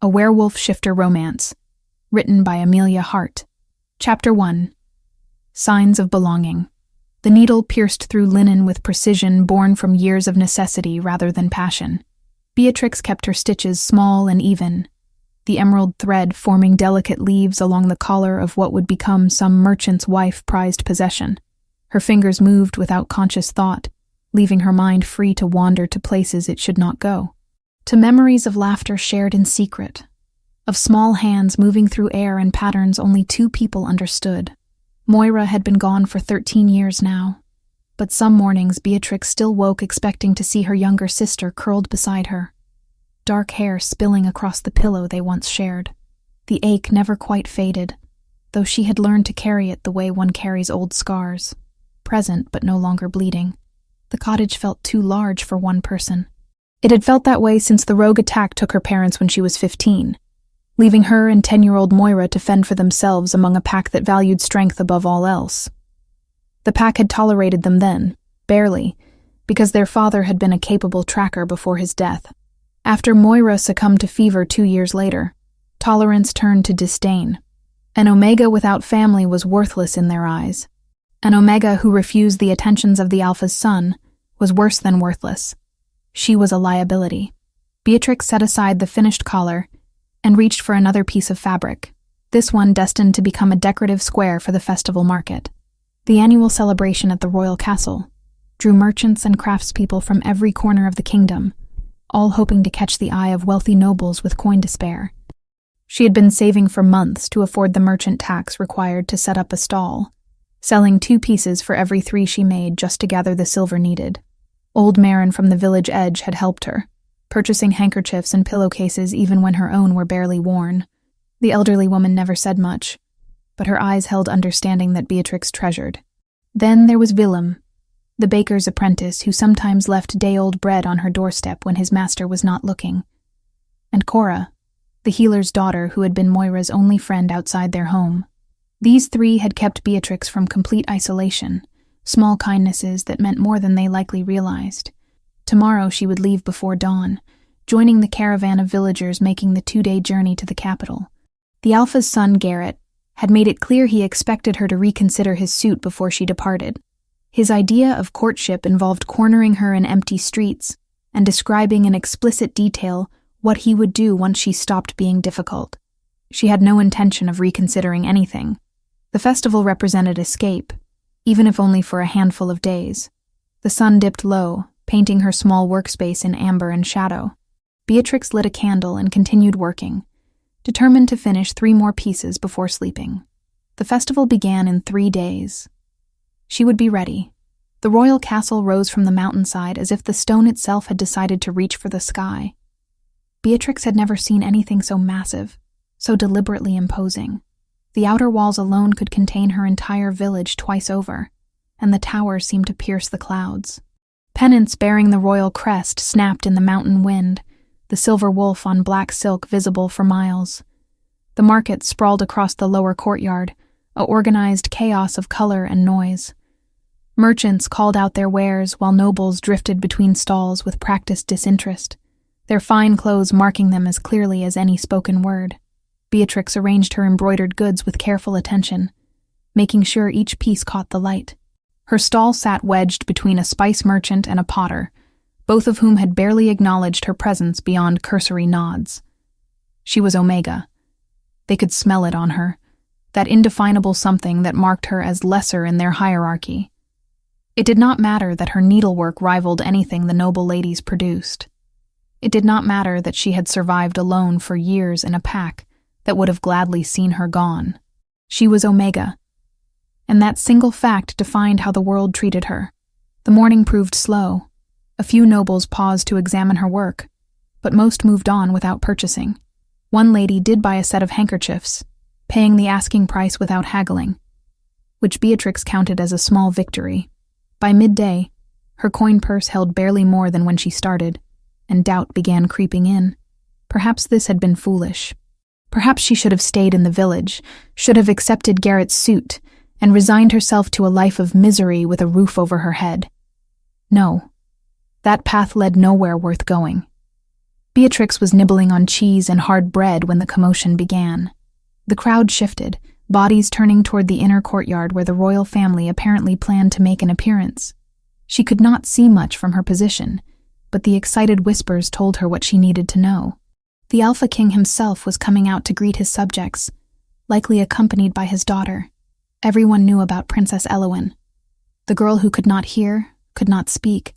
A Werewolf Shifter Romance, written by Amelia Hart. Chapter 1. Signs of Belonging. The needle pierced through linen with precision born from years of necessity rather than passion. Beatrix kept her stitches small and even, the emerald thread forming delicate leaves along the collar of what would become some merchant's wife prized possession. Her fingers moved without conscious thought, leaving her mind free to wander to places it should not go. To memories of laughter shared in secret, of small hands moving through air in patterns only two people understood. Moira had been gone for 13 years now, but some mornings Beatrix still woke expecting to see her younger sister curled beside her, dark hair spilling across the pillow they once shared. The ache never quite faded, though she had learned to carry it the way one carries old scars, present but no longer bleeding. The cottage felt too large for one person. It had felt that way since the rogue attack took her parents when she was 15, leaving her and 10-year-old Moira to fend for themselves among a pack that valued strength above all else. The pack had tolerated them then, barely, because their father had been a capable tracker before his death. After Moira succumbed to fever 2 years later, tolerance turned to disdain. An Omega without family was worthless in their eyes. An Omega who refused the attentions of the Alpha's son was worse than worthless. She was a liability. Beatrix set aside the finished collar and reached for another piece of fabric, this one destined to become a decorative square for the festival market. The annual celebration at the royal castle drew merchants and craftspeople from every corner of the kingdom, all hoping to catch the eye of wealthy nobles with coin to spare. She had been saving for months to afford the merchant tax required to set up a stall, selling 2 pieces for every 3 she made just to gather the silver needed. Old Marin from the village edge had helped her, purchasing handkerchiefs and pillowcases even when her own were barely worn. The elderly woman never said much, but her eyes held understanding that Beatrix treasured. Then there was Willem, the baker's apprentice who sometimes left day-old bread on her doorstep when his master was not looking. And Cora, the healer's daughter who had been Moira's only friend outside their home. These 3 had kept Beatrix from complete isolation, small kindnesses that meant more than they likely realized. Tomorrow she would leave before dawn, joining the caravan of villagers making the 2-day journey to the capital. The Alpha's son, Garrett, had made it clear he expected her to reconsider his suit before she departed. His idea of courtship involved cornering her in empty streets and describing in explicit detail what he would do once she stopped being difficult. She had no intention of reconsidering anything. The festival represented escape, even if only for a handful of days. The sun dipped low, painting her small workspace in amber and shadow. Beatrix lit a candle and continued working, determined to finish 3 more pieces before sleeping. The festival began in 3 days. She would be ready. The royal castle rose from the mountainside as if the stone itself had decided to reach for the sky. Beatrix had never seen anything so massive, so deliberately imposing. The outer walls alone could contain her entire village twice over, and the towers seemed to pierce the clouds. Pennants bearing the royal crest snapped in the mountain wind, the silver wolf on black silk visible for miles. The market sprawled across the lower courtyard, a organized chaos of color and noise. Merchants called out their wares while nobles drifted between stalls with practiced disinterest, their fine clothes marking them as clearly as any spoken word. Beatrix arranged her embroidered goods with careful attention, making sure each piece caught the light. Her stall sat wedged between a spice merchant and a potter, both of whom had barely acknowledged her presence beyond cursory nods. She was Omega. They could smell it on her, that indefinable something that marked her as lesser in their hierarchy. It did not matter that her needlework rivaled anything the noble ladies produced. It did not matter that she had survived alone for years in a pack that would have gladly seen her gone. She was Omega, and that single fact defined how the world treated her. The morning proved slow. A few nobles paused to examine her work, but most moved on without purchasing. One lady did buy a set of handkerchiefs, paying the asking price without haggling, which Beatrix counted as a small victory. By midday, her coin purse held barely more than when she started, and doubt began creeping in. Perhaps this had been foolish. Perhaps she should have stayed in the village, should have accepted Garrett's suit, and resigned herself to a life of misery with a roof over her head. No, that path led nowhere worth going. Beatrix was nibbling on cheese and hard bread when the commotion began. The crowd shifted, bodies turning toward the inner courtyard where the royal family apparently planned to make an appearance. She could not see much from her position, but the excited whispers told her what she needed to know. The Alpha King himself was coming out to greet his subjects, likely accompanied by his daughter. Everyone knew about Princess Elowen, the girl who could not hear, could not speak,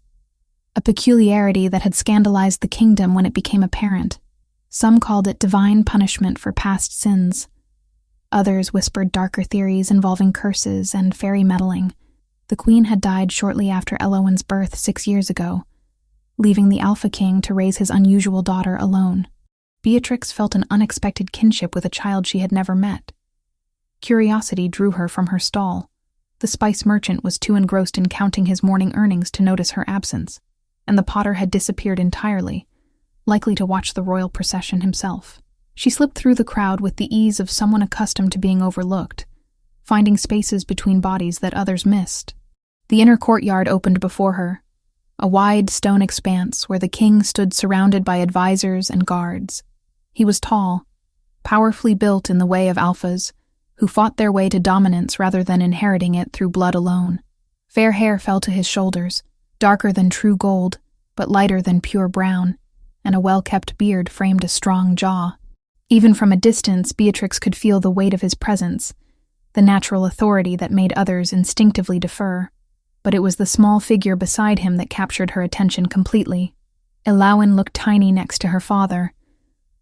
a peculiarity that had scandalized the kingdom when it became apparent. Some called it divine punishment for past sins. Others whispered darker theories involving curses and fairy meddling. The queen had died shortly after Elowen's birth 6 years ago, leaving the Alpha King to raise his unusual daughter alone. Beatrix felt an unexpected kinship with a child she had never met. Curiosity drew her from her stall. The spice merchant was too engrossed in counting his morning earnings to notice her absence, and the potter had disappeared entirely, likely to watch the royal procession himself. She slipped through the crowd with the ease of someone accustomed to being overlooked, finding spaces between bodies that others missed. The inner courtyard opened before her, a wide stone expanse where the king stood surrounded by advisors and guards. He was tall, powerfully built in the way of alphas, who fought their way to dominance rather than inheriting it through blood alone. Fair hair fell to his shoulders, darker than true gold, but lighter than pure brown, and a well-kept beard framed a strong jaw. Even from a distance, Beatrix could feel the weight of his presence, the natural authority that made others instinctively defer. But it was the small figure beside him that captured her attention completely. Elowen looked tiny next to her father,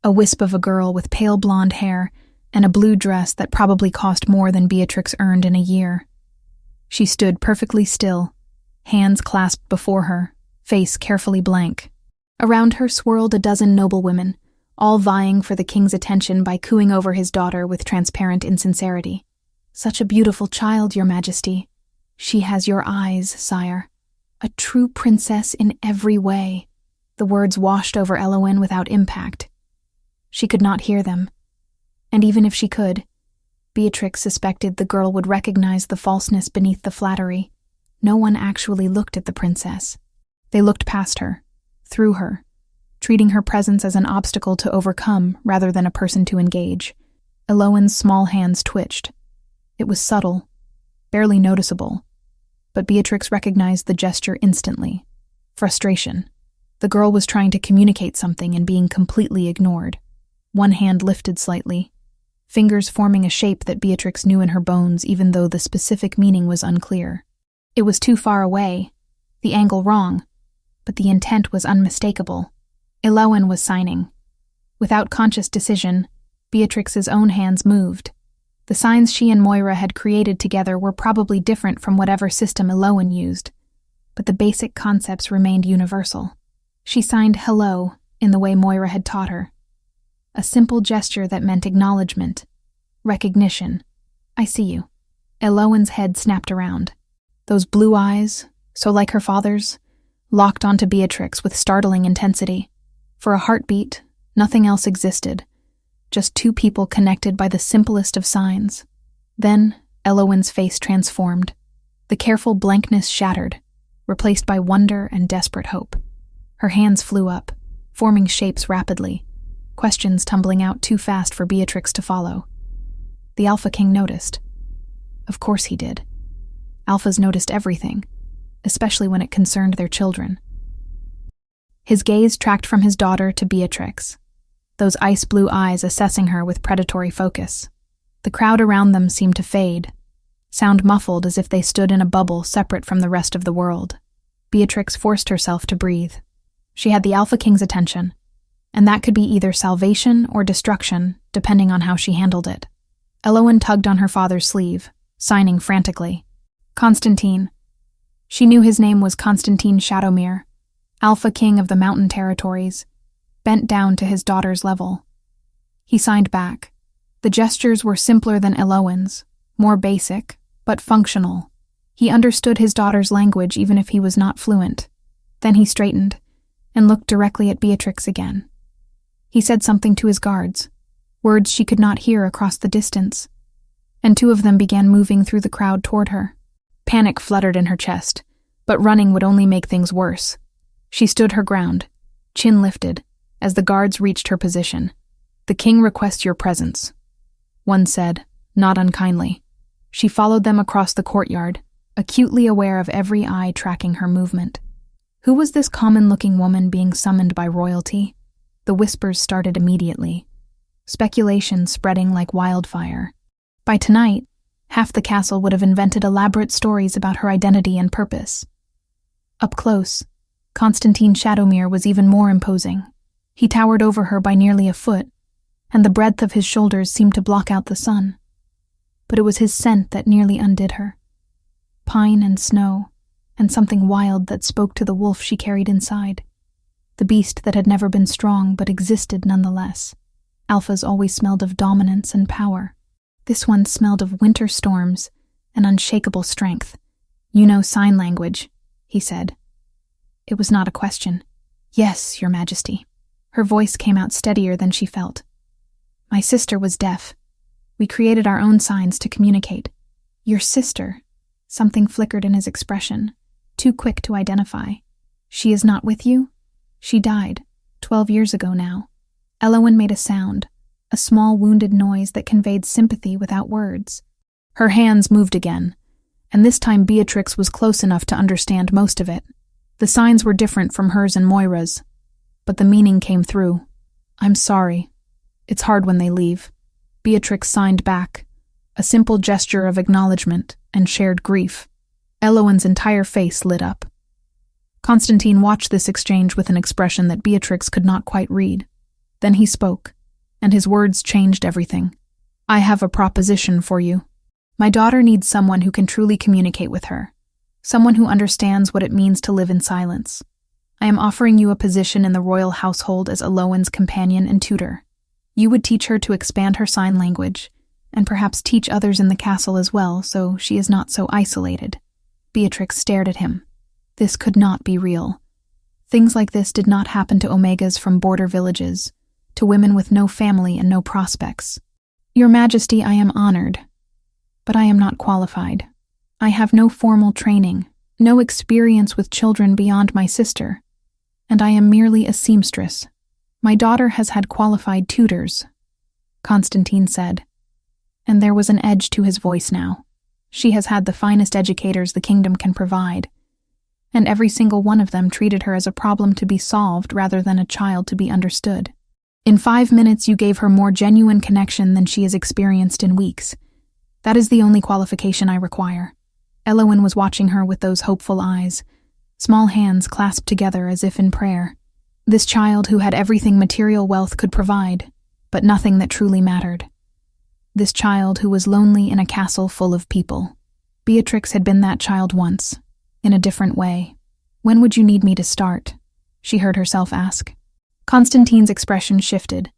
a wisp of a girl with pale blonde hair and a blue dress that probably cost more than Beatrix earned in a year. She stood perfectly still, hands clasped before her, face carefully blank. Around her swirled a dozen noblewomen, all vying for the king's attention by cooing over his daughter with transparent insincerity. "Such a beautiful child, your majesty. She has your eyes, sire. A true princess in every way." The words washed over Elowen without impact. She could not hear them. And even if she could, Beatrix suspected the girl would recognize the falseness beneath the flattery. No one actually looked at the princess. They looked past her, through her, treating her presence as an obstacle to overcome rather than a person to engage. Elowen's small hands twitched. It was subtle, barely noticeable, but Beatrix recognized the gesture instantly. Frustration. The girl was trying to communicate something and being completely ignored. One hand lifted slightly, fingers forming a shape that Beatrix knew in her bones even though the specific meaning was unclear. It was too far away, the angle wrong, but the intent was unmistakable. Elowen was signing. Without conscious decision, Beatrix's own hands moved. The signs she and Moira had created together were probably different from whatever system Elowen used, but the basic concepts remained universal. She signed hello in the way Moira had taught her. A simple gesture that meant acknowledgement, recognition. "I see you." Elowen's head snapped around. Those blue eyes, so like her father's, locked onto Beatrix with startling intensity. For a heartbeat, nothing else existed, just two people connected by the simplest of signs. Then, Elowen's face transformed. The careful blankness shattered, replaced by wonder and desperate hope. Her hands flew up, forming shapes rapidly, questions tumbling out too fast for Beatrix to follow. The Alpha King noticed. Of course he did. Alphas noticed everything, especially when it concerned their children. His gaze tracked from his daughter to Beatrix, those ice-blue eyes assessing her with predatory focus. The crowd around them seemed to fade, sound muffled as if they stood in a bubble separate from the rest of the world. Beatrix forced herself to breathe. She had the Alpha King's attention, and that could be either salvation or destruction, depending on how she handled it. Elowen tugged on her father's sleeve, signing frantically. Constantine. She knew his name was Constantine Shadowmere, Alpha King of the Mountain Territories, bent down to his daughter's level. He signed back. The gestures were simpler than Elowen's, more basic, but functional. He understood his daughter's language even if he was not fluent. Then he straightened and looked directly at Beatrix again. He said something to his guards, words she could not hear across the distance, and two of them began moving through the crowd toward her. Panic fluttered in her chest, but running would only make things worse. She stood her ground, chin lifted, as the guards reached her position. "The king requests your presence," one said, not unkindly. She followed them across the courtyard, acutely aware of every eye tracking her movement. Who was this common-looking woman being summoned by royalty? The whispers started immediately, speculation spreading like wildfire. By tonight, half the castle would have invented elaborate stories about her identity and purpose. Up close, Constantine Shadowmere was even more imposing. He towered over her by nearly a foot, and the breadth of his shoulders seemed to block out the sun. But it was his scent that nearly undid her. Pine and snow, and something wild that spoke to the wolf she carried inside. The beast that had never been strong but existed nonetheless. Alphas always smelled of dominance and power. This one smelled of winter storms and unshakable strength. "You know sign language," he said. It was not a question. "Yes, Your Majesty." Her voice came out steadier than she felt. "My sister was deaf. We created our own signs to communicate." "Your sister?" Something flickered in his expression, too quick to identify. "She is not with you?" "She died, 12 years ago now." Elowen made a sound, a small wounded noise that conveyed sympathy without words. Her hands moved again, and this time Beatrix was close enough to understand most of it. The signs were different from hers and Moira's, but the meaning came through. "I'm sorry. It's hard when they leave." Beatrix signed back, a simple gesture of acknowledgement and shared grief. Elowen's entire face lit up. Constantine watched this exchange with an expression that Beatrix could not quite read. Then he spoke, and his words changed everything. "I have a proposition for you. My daughter needs someone who can truly communicate with her, someone who understands what it means to live in silence. I am offering you a position in the royal household as Elowen's companion and tutor. You would teach her to expand her sign language, and perhaps teach others in the castle as well, so she is not so isolated." Beatrix stared at him. This could not be real. Things like this did not happen to Omegas from border villages, to women with no family and no prospects. "Your Majesty, I am honored, but I am not qualified. I have no formal training, no experience with children beyond my sister, and I am merely a seamstress. My daughter has had qualified tutors," Constantine said, and there was an edge to his voice now. "She has had the finest educators the kingdom can provide, and every single one of them treated her as a problem to be solved rather than a child to be understood. In 5 minutes you gave her more genuine connection than she has experienced in weeks. That is the only qualification I require." Elowen was watching her with those hopeful eyes, small hands clasped together as if in prayer. This child who had everything material wealth could provide, but nothing that truly mattered. This child who was lonely in a castle full of people. Beatrix had been that child once, in a different way. "When would you need me to start?" she heard herself ask. Constantine's expression shifted,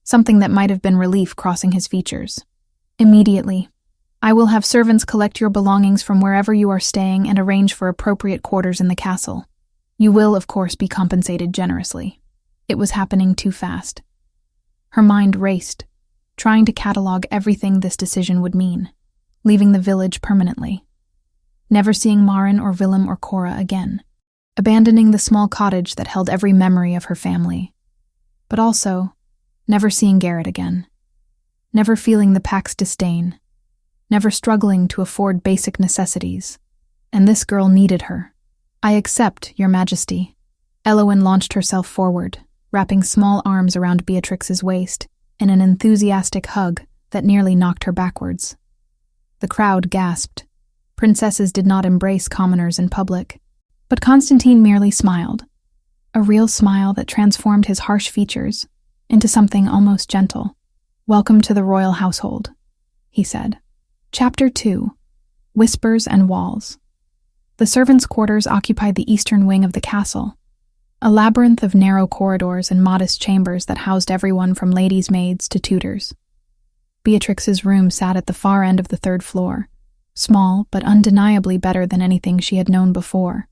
something that might have been relief crossing his features. "Immediately. I will have servants collect your belongings from wherever you are staying and arrange for appropriate quarters in the castle. You will, of course, be compensated generously." It was happening too fast. Her mind raced, trying to catalog everything this decision would mean. Leaving the village permanently. Never seeing Marin or Willem or Cora again. Abandoning the small cottage that held every memory of her family. But also, never seeing Garrett again. Never feeling the pack's disdain. Never struggling to afford basic necessities. And this girl needed her. "I accept, Your Majesty." Elowen launched herself forward, wrapping small arms around Beatrix's waist in an enthusiastic hug that nearly knocked her backwards. The crowd gasped. Princesses did not embrace commoners in public. But Constantine merely smiled. A real smile that transformed his harsh features into something almost gentle. "Welcome to the royal household," he said. Chapter 2. Whispers and Walls. The servants' quarters occupied the eastern wing of the castle, a labyrinth of narrow corridors and modest chambers that housed everyone from ladies' maids to tutors. Beatrix's room sat at the far end of the 3rd floor, small but undeniably better than anything she had known before.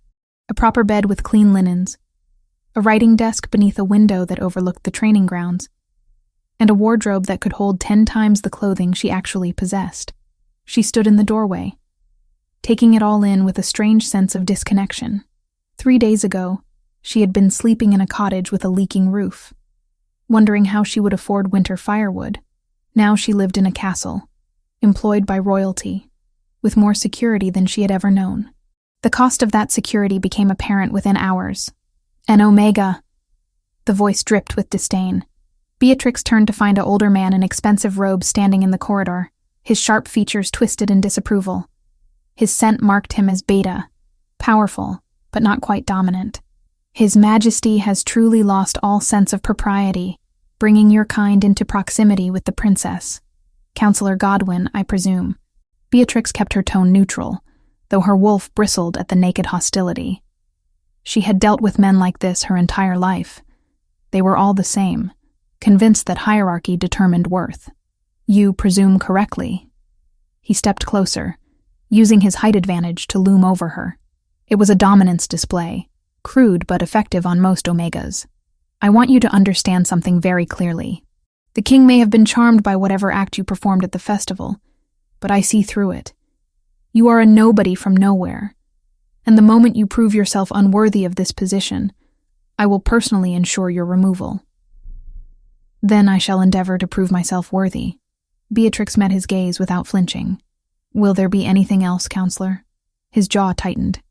A proper bed with clean linens, a writing desk beneath a window that overlooked the training grounds, and a wardrobe that could hold 10 times the clothing she actually possessed. She stood in the doorway, taking it all in with a strange sense of disconnection. 3 days ago, she had been sleeping in a cottage with a leaking roof. wondering how she would afford winter firewood. Now she lived in a castle, employed by royalty, with more security than she had ever known. The cost of that security became apparent within hours. An Omega. The voice dripped with disdain. Beatrix turned to find an older man in expensive robes standing in the corridor, his sharp features twisted in disapproval. His scent marked him as beta, powerful, but not quite dominant. His Majesty has truly lost all sense of propriety, bringing your kind into proximity with the princess. Counselor Godwin, I presume. Beatrix kept her tone neutral, though her wolf bristled at the naked hostility. She had dealt with men like this her entire life. They were all the same, convinced that hierarchy determined worth. You presume correctly. He stepped closer, using his height advantage to loom over her. It was a dominance display, crude but effective on most Omegas. I want you to understand something very clearly. The king may have been charmed by whatever act you performed at the festival, but I see through it. You are a nobody from nowhere, and the moment you prove yourself unworthy of this position, I will personally ensure your removal. Then I shall endeavor to prove myself worthy. Beatrix met his gaze without flinching. Will there be anything else, counselor? His jaw tightened.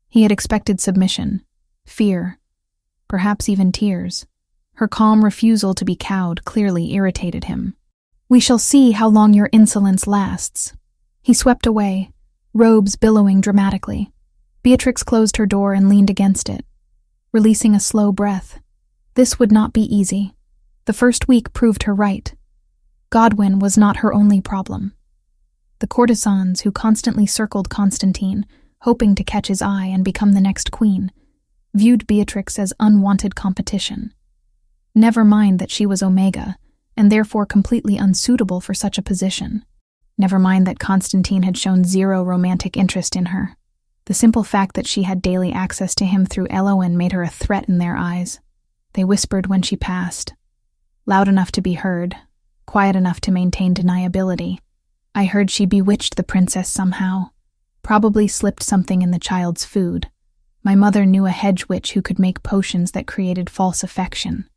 He had expected submission, fear, perhaps even tears. Her calm refusal to be cowed clearly irritated him. We shall see how long your insolence lasts. He swept away, robes billowing dramatically. Beatrix closed her door and leaned against it, releasing a slow breath. This would not be easy. The first week proved her right. Godwin was not her only problem. The courtesans who constantly circled Constantine, hoping to catch his eye and become the next queen, viewed Beatrix as unwanted competition. Never mind that she was Omega, and therefore completely unsuitable for such a position. Never mind that Constantine had shown zero romantic interest in her. The simple fact that she had daily access to him through Elowen made her a threat in their eyes. They whispered when she passed, loud enough to be heard, quiet enough to maintain deniability. I heard she bewitched the princess somehow, probably slipped something in the child's food. My mother knew a hedge witch who could make potions that created false affection.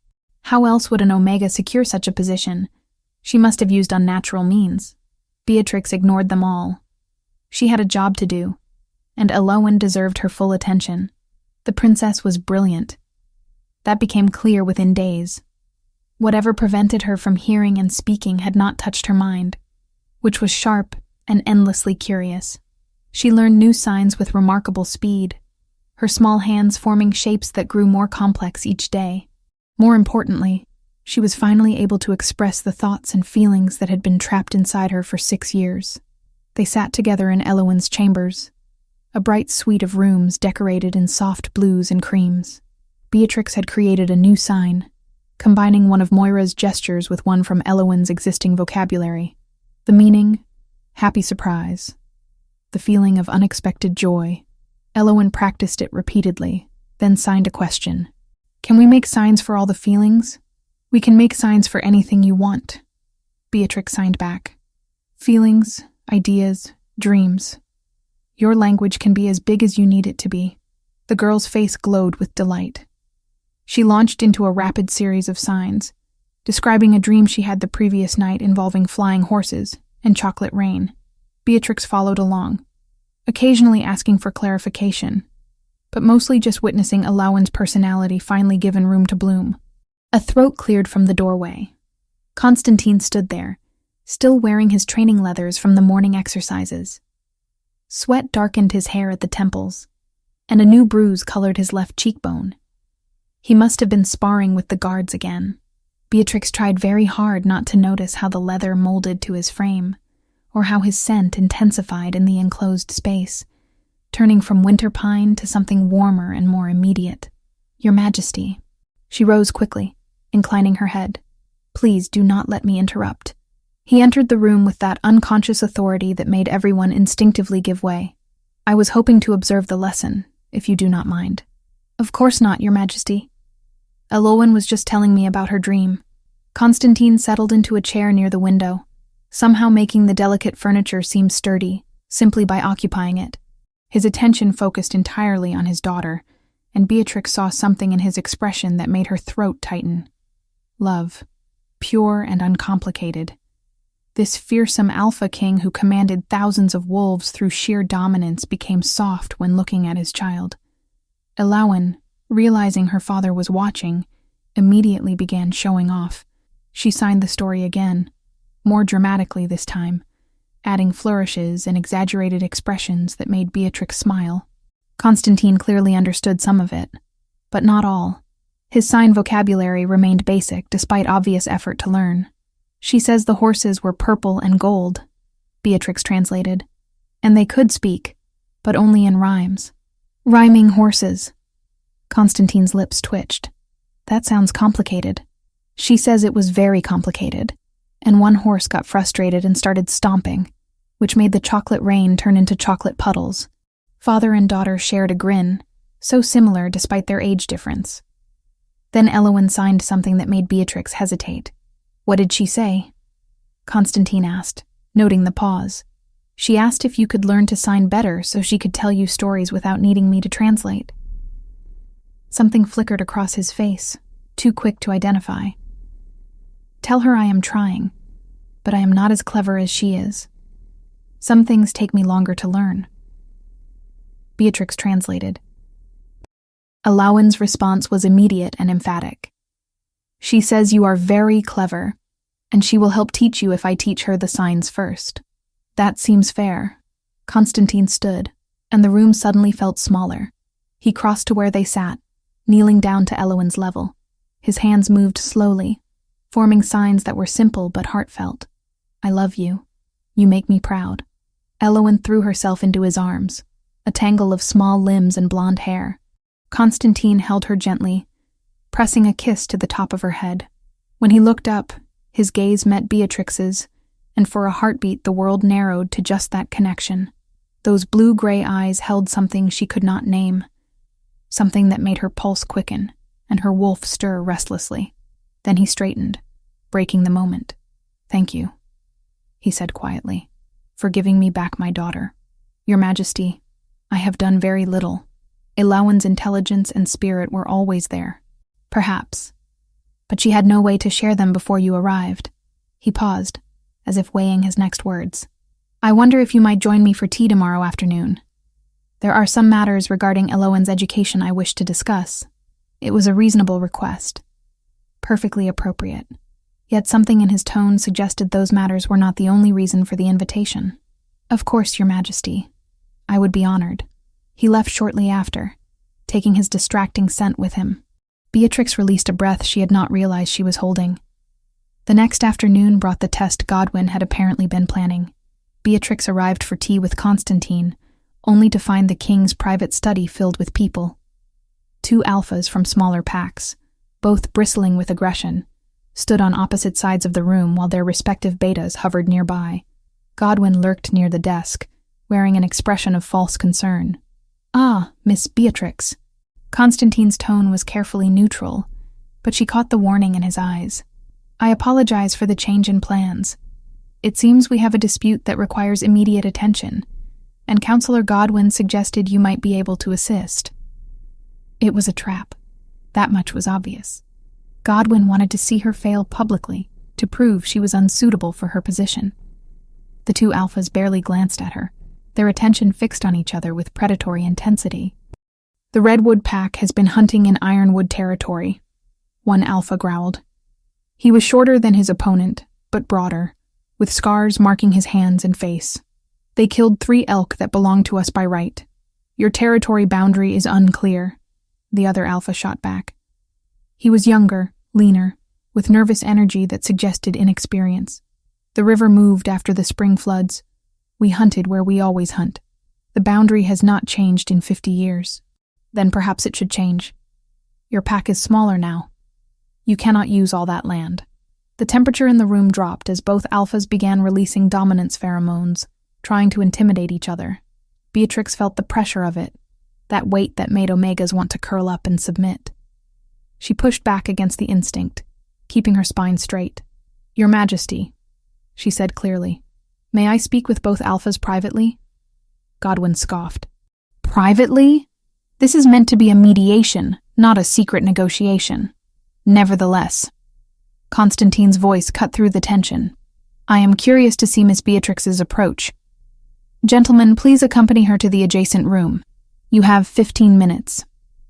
How else would an Omega secure such a position? She must have used unnatural means. Beatrix ignored them all. She had a job to do, and Elowen deserved her full attention. The princess was brilliant. That became clear within days. Whatever prevented her from hearing and speaking had not touched her mind, which was sharp and endlessly curious. She learned new signs with remarkable speed, her small hands forming shapes that grew more complex each day. More importantly, she was finally able to express the thoughts and feelings that had been trapped inside her for 6 years. They sat together in Elowen's chambers, a bright suite of rooms decorated in soft blues and creams. Beatrix had created a new sign, combining one of Moira's gestures with one from Elowen's existing vocabulary. The meaning, happy surprise. The feeling of unexpected joy. Elowen practiced it repeatedly, then signed a question. Can we make signs for all the feelings? We can make signs for anything you want. Beatrix signed back. Feelings, ideas, dreams. Your language can be as big as you need it to be. The girl's face glowed with delight. She launched into a rapid series of signs, describing a dream she had the previous night involving flying horses and chocolate rain. Beatrix followed along, occasionally asking for clarification, but mostly just witnessing Elowen's personality finally given room to bloom. A throat cleared from the doorway. Constantine stood there, still wearing his training leathers from the morning exercises. Sweat darkened his hair at the temples, and a new bruise colored his left cheekbone. He must have been sparring with the guards again. Beatrix tried very hard not to notice how the leather molded to his frame, or how his scent intensified in the enclosed space, turning from winter pine to something warmer and more immediate. Your Majesty. She rose quickly, inclining her head. Please do not let me interrupt. He entered the room with that unconscious authority that made everyone instinctively give way. I was hoping to observe the lesson, if you do not mind. Of course not, Your Majesty. Elowen was just telling me about her dream. Constantine settled into a chair near the window, somehow making the delicate furniture seem sturdy, simply by occupying it. His attention focused entirely on his daughter, and Beatrix saw something in his expression that made her throat tighten. love, pure and uncomplicated. This fearsome alpha king who commanded thousands of wolves through sheer dominance became soft when looking at his child. Elawan, realizing her father was watching, immediately began showing off. She signed the story again, more dramatically this time, adding flourishes and exaggerated expressions that made Beatrix smile. Constantine clearly understood some of it, but not all. His sign vocabulary remained basic despite obvious effort to learn. She says the horses were purple and gold, Beatrix translated, and they could speak, but only in rhymes. Rhyming horses. Constantine's lips twitched. That sounds complicated. She says it was very complicated, and one horse got frustrated and started stomping, which made the chocolate rain turn into chocolate puddles. Father and daughter shared a grin, so similar despite their age difference. Then Elawan signed something that made Beatrix hesitate. What did she say? Constantine asked, noting the pause. She asked if you could learn to sign better so she could tell you stories without needing me to translate. Something flickered across his face, too quick to identify. Tell her I am trying, but I am not as clever as she is. Some things take me longer to learn. Beatrix translated. Elawan's response was immediate and emphatic. She says you are very clever, and she will help teach you if I teach her the signs first. That seems fair. Constantine stood, and the room suddenly felt smaller. He crossed to where they sat, kneeling down to Elawan's level. His hands moved slowly, forming signs that were simple but heartfelt. I love you. You make me proud. Elawan threw herself into his arms, a tangle of small limbs and blonde hair. Constantine held her gently, pressing a kiss to the top of her head. When he looked up, his gaze met Beatrix's, and for a heartbeat the world narrowed to just that connection. Those blue-gray eyes held something she could not name, something that made her pulse quicken and her wolf stir restlessly. Then he straightened, breaking the moment. Thank you, he said quietly, for giving me back my daughter. Your Majesty, I have done very little. Elawan's intelligence and spirit were always there. Perhaps. But she had no way to share them before you arrived. He paused, as if weighing his next words. I wonder if you might join me for tea tomorrow afternoon. There are some matters regarding Elawan's education I wish to discuss. It was a reasonable request. Perfectly appropriate. Yet something in his tone suggested those matters were not the only reason for the invitation. Of course, Your Majesty. I would be honored. He left shortly after, taking his distracting scent with him. Beatrix released a breath she had not realized she was holding. The next afternoon brought the test Godwin had apparently been planning. Beatrix arrived for tea with Constantine, only to find the king's private study filled with people. 2 alphas from smaller packs, both bristling with aggression, stood on opposite sides of the room while their respective betas hovered nearby. Godwin lurked near the desk, wearing an expression of false concern. Ah, Miss Beatrix. Constantine's tone was carefully neutral, but she caught the warning in his eyes. I apologize for the change in plans. It seems we have a dispute that requires immediate attention, and Counselor Godwin suggested you might be able to assist. It was a trap. That much was obvious. Godwin wanted to see her fail publicly, to prove she was unsuitable for her position. The 2 alphas barely glanced at her, their attention fixed on each other with predatory intensity. The Redwood pack has been hunting in Ironwood territory, one alpha growled. He was shorter than his opponent, but broader, with scars marking his hands and face. They killed 3 elk that belonged to us by right. Your territory boundary is unclear, the other alpha shot back. He was younger, leaner, with nervous energy that suggested inexperience. The river moved after the spring floods. We hunted where we always hunt. The boundary has not changed in 50 years. Then perhaps it should change. Your pack is smaller now. You cannot use all that land. The temperature in the room dropped as both alphas began releasing dominance pheromones, trying to intimidate each other. Beatrix felt the pressure of it, that weight that made omegas want to curl up and submit. She pushed back against the instinct, keeping her spine straight. Your Majesty, she said clearly. May I speak with both alphas privately? Godwin scoffed. Privately? This is meant to be a mediation, not a secret negotiation. Nevertheless, Constantine's voice cut through the tension. I am curious to see Miss Beatrix's approach. Gentlemen, please accompany her to the adjacent room. You have 15 minutes.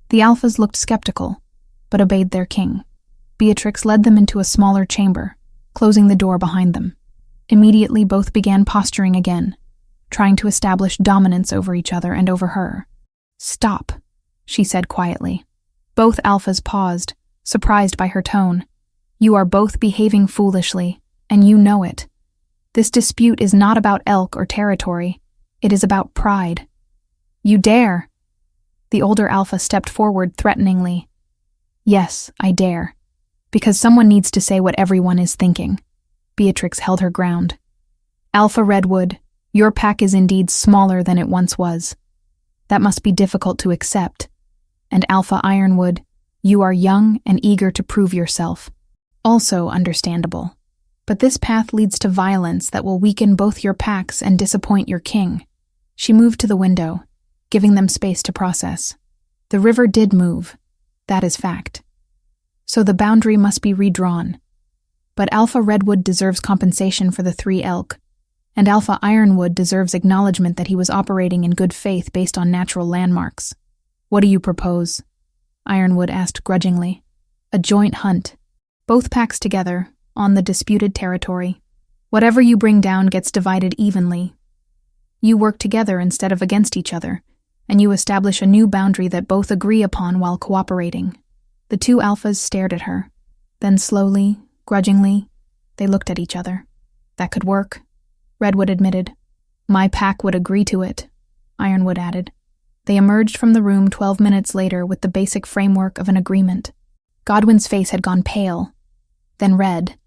The alphas looked skeptical, but obeyed their king. Beatrix led them into a smaller chamber, closing the door behind them. Immediately both began posturing again, trying to establish dominance over each other and over her. Stop, she said quietly. Both alphas paused, surprised by her tone. You are both behaving foolishly, and you know it. This dispute is not about elk or territory. It is about pride. You dare. The older alpha stepped forward threateningly. Yes, I dare. Because someone needs to say what everyone is thinking. Beatrix held her ground. Alpha Redwood, your pack is indeed smaller than it once was. That must be difficult to accept. And Alpha Ironwood, you are young and eager to prove yourself. Also understandable. But this path leads to violence that will weaken both your packs and disappoint your king. She moved to the window, giving them space to process. The river did move. That is fact. So the boundary must be redrawn. But Alpha Redwood deserves compensation for the 3 elk, and Alpha Ironwood deserves acknowledgement that he was operating in good faith based on natural landmarks. What do you propose? Ironwood asked grudgingly. A joint hunt. Both packs together, on the disputed territory. Whatever you bring down gets divided evenly. You work together instead of against each other, and you establish a new boundary that both agree upon while cooperating. The 2 alphas stared at her. Then slowly, grudgingly, they looked at each other. That could work, Redwood admitted. My pack would agree to it, Ironwood added. They emerged from the room 12 minutes later with the basic framework of an agreement. Godwin's face had gone pale, then red,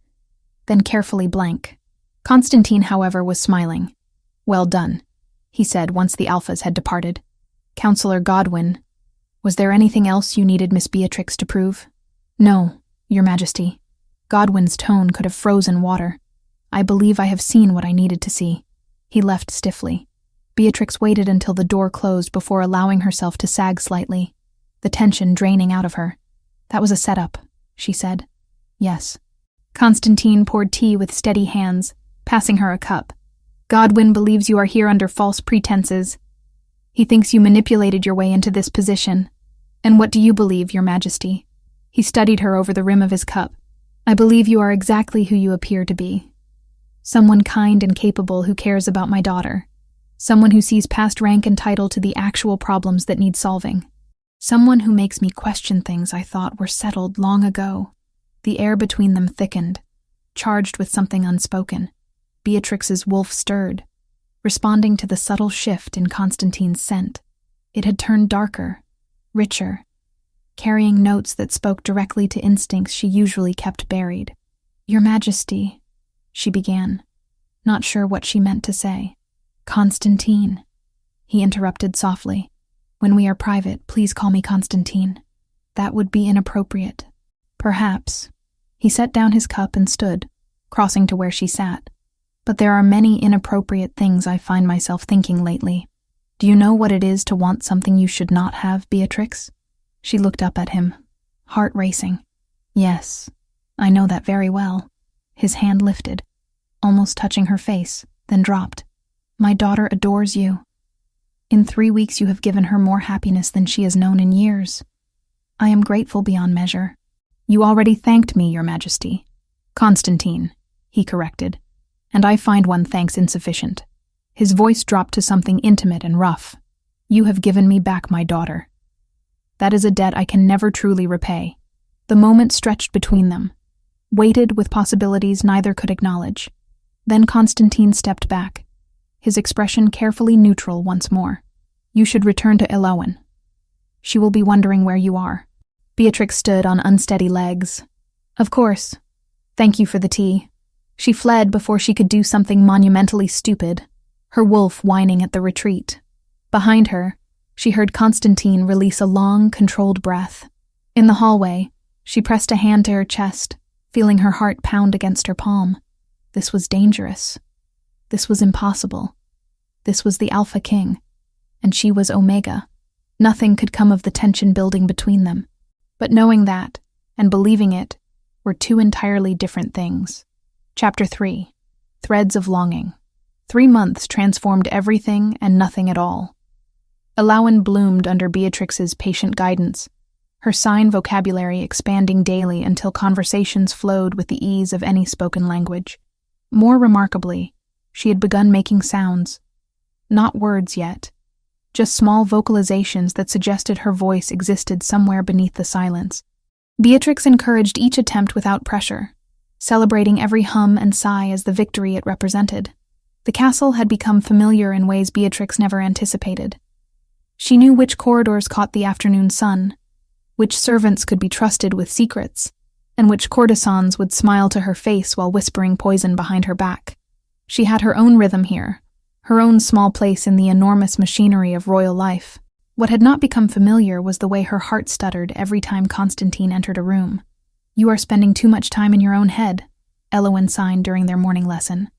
then carefully blank. Constantine, however, was smiling. Well done, he said once the alphas had departed. Counselor Godwin, was there anything else you needed Miss Beatrix to prove? No, Your Majesty. Godwin's tone could have frozen water. I believe I have seen what I needed to see. He left stiffly. Beatrix waited until the door closed before allowing herself to sag slightly, the tension draining out of her. That was a setup, she said. Yes. Constantine poured tea with steady hands, passing her a cup. Godwin believes you are here under false pretenses. He thinks you manipulated your way into this position. And what do you believe, Your Majesty? He studied her over the rim of his cup. I believe you are exactly who you appear to be. Someone kind and capable who cares about my daughter. Someone who sees past rank and title to the actual problems that need solving. Someone who makes me question things I thought were settled long ago. The air between them thickened, charged with something unspoken. Beatrix's wolf stirred, responding to the subtle shift in Constantine's scent. It had turned darker, richer, carrying notes that spoke directly to instincts she usually kept buried. Your Majesty, she began, not sure what she meant to say. Constantine, he interrupted softly. When we are private, please call me Constantine. That would be inappropriate. Perhaps. He set down his cup and stood, crossing to where she sat. But there are many inappropriate things I find myself thinking lately. Do you know what it is to want something you should not have, Beatrix? She looked up at him, heart racing. Yes, I know that very well. His hand lifted, almost touching her face, then dropped. My daughter adores you. In 3 weeks you have given her more happiness than she has known in years. I am grateful beyond measure. You already thanked me, Your Majesty. Constantine, he corrected, and I find one thanks insufficient. His voice dropped to something intimate and rough. You have given me back my daughter. That is a debt I can never truly repay. The moment stretched between them, weighted with possibilities neither could acknowledge. Then Constantine stepped back, his expression carefully neutral once more. You should return to Elowen. She will be wondering where you are. Beatrix stood on unsteady legs. Of course. Thank you for the tea. She fled before she could do something monumentally stupid, her wolf whining at the retreat. Behind her, she heard Constantine release a long, controlled breath. In the hallway, she pressed a hand to her chest, feeling her heart pound against her palm. This was dangerous. This was impossible. This was the Alpha King, and she was Omega. Nothing could come of the tension building between them. But knowing that, and believing it, were two entirely different things. Chapter 3. Threads of Longing. 3 months transformed everything and nothing at all. Alowan bloomed under Beatrix's patient guidance, her sign vocabulary expanding daily until conversations flowed with the ease of any spoken language. More remarkably, she had begun making sounds. Not words yet, just small vocalizations that suggested her voice existed somewhere beneath the silence. Beatrix encouraged each attempt without pressure, celebrating every hum and sigh as the victory it represented. The castle had become familiar in ways Beatrix never anticipated. She knew which corridors caught the afternoon sun, which servants could be trusted with secrets, and which courtesans would smile to her face while whispering poison behind her back. She had her own rhythm here, her own small place in the enormous machinery of royal life. What had not become familiar was the way her heart stuttered every time Constantine entered a room. "You are spending too much time in your own head," Elowen signed during their morning lesson.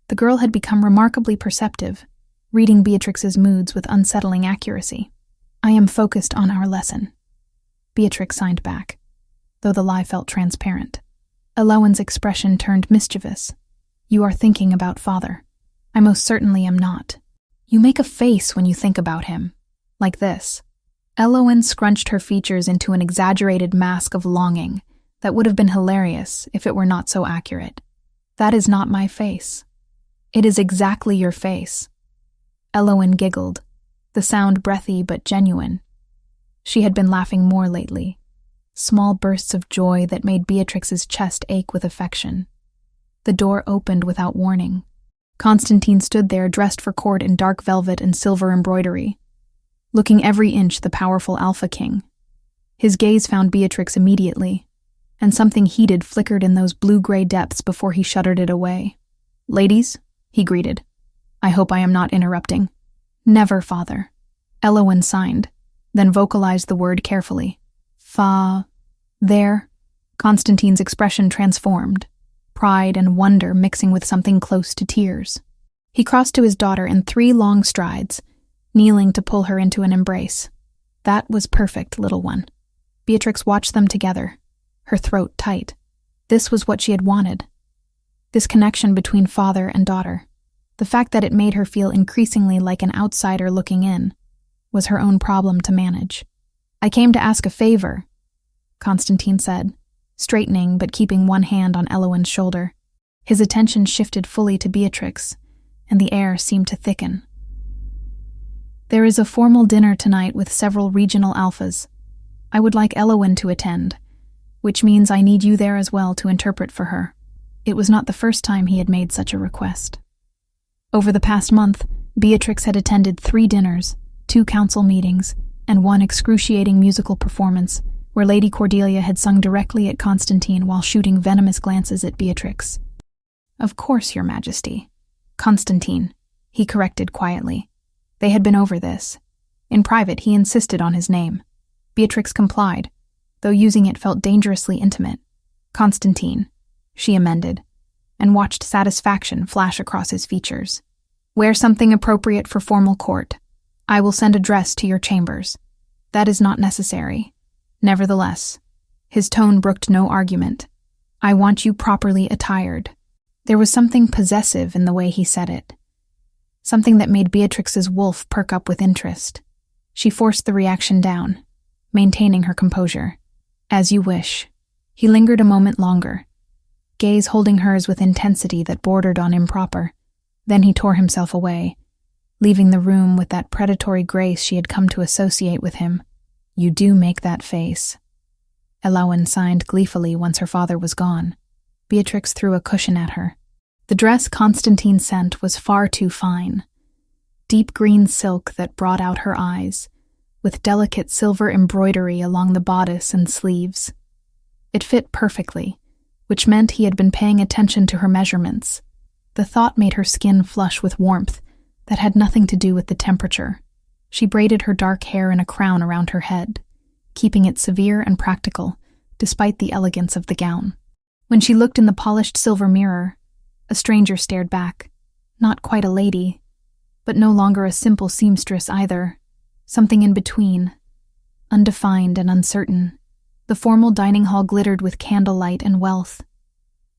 The girl had become remarkably perceptive, reading Beatrix's moods with unsettling accuracy. "I am focused on our lesson," Beatrix signed back, though the lie felt transparent. Elowen's expression turned mischievous. "You are thinking about father." "I most certainly am not. You make a face when you think about him. Like this." Elowen scrunched her features into an exaggerated mask of longing that would have been hilarious if it were not so accurate. "That is not my face." "It is exactly your face." Elowen giggled, the sound breathy but genuine. She had been laughing more lately, small bursts of joy that made Beatrix's chest ache with affection. The door opened without warning. Constantine stood there dressed for court in dark velvet and silver embroidery, looking every inch the powerful Alpha King. His gaze found Beatrix immediately, and something heated flickered in those blue-gray depths before he shuttered it away. "Ladies," he greeted. "I hope I am not interrupting." "Never, father." Elowen signed, then vocalized the word carefully. There. Constantine's expression transformed, pride and wonder mixing with something close to tears. He crossed to his daughter in 3 long strides, kneeling to pull her into an embrace. "That was perfect, little one." Beatrix watched them together, her throat tight. This was what she had wanted. This connection between father and daughter. The fact that it made her feel increasingly like an outsider looking in was her own problem to manage. "I came to ask a favor," Constantine said, straightening but keeping one hand on Elowen's shoulder. His attention shifted fully to Beatrix, and the air seemed to thicken. "There is a formal dinner tonight with several regional alphas. I would like Elowen to attend, which means I need you there as well to interpret for her." It was not the first time he had made such a request. Over the past month, Beatrix had attended 3 dinners, 2 council meetings, and 1 excruciating musical performance, where Lady Cordelia had sung directly at Constantine while shooting venomous glances at Beatrix. "Of course, Your Majesty." "Constantine," he corrected quietly. They had been over this. In private, he insisted on his name. Beatrix complied, though using it felt dangerously intimate. "Constantine," she amended, and watched satisfaction flash across his features. "Wear something appropriate for formal court. I will send a dress to your chambers." "That is not necessary." Nevertheless, his tone brooked no argument. "I want you properly attired." There was something possessive in the way he said it, something that made Beatrix's wolf perk up with interest. She forced the reaction down, maintaining her composure. "As you wish." He lingered a moment longer, gaze holding hers with intensity that bordered on improper. Then he tore himself away, leaving the room with that predatory grace she had come to associate with him. "You do make that face." Elowen signed gleefully once her father was gone. Beatrix threw a cushion at her. The dress Constantine sent was far too fine. Deep green silk that brought out her eyes, with delicate silver embroidery along the bodice and sleeves. It fit perfectly, which meant he had been paying attention to her measurements. The thought made her skin flush with warmth that had nothing to do with the temperature. She braided her dark hair in a crown around her head, keeping it severe and practical, despite the elegance of the gown. When she looked in the polished silver mirror, a stranger stared back. Not quite a lady, but no longer a simple seamstress either. Something in between, undefined and uncertain. The formal dining hall glittered with candlelight and wealth.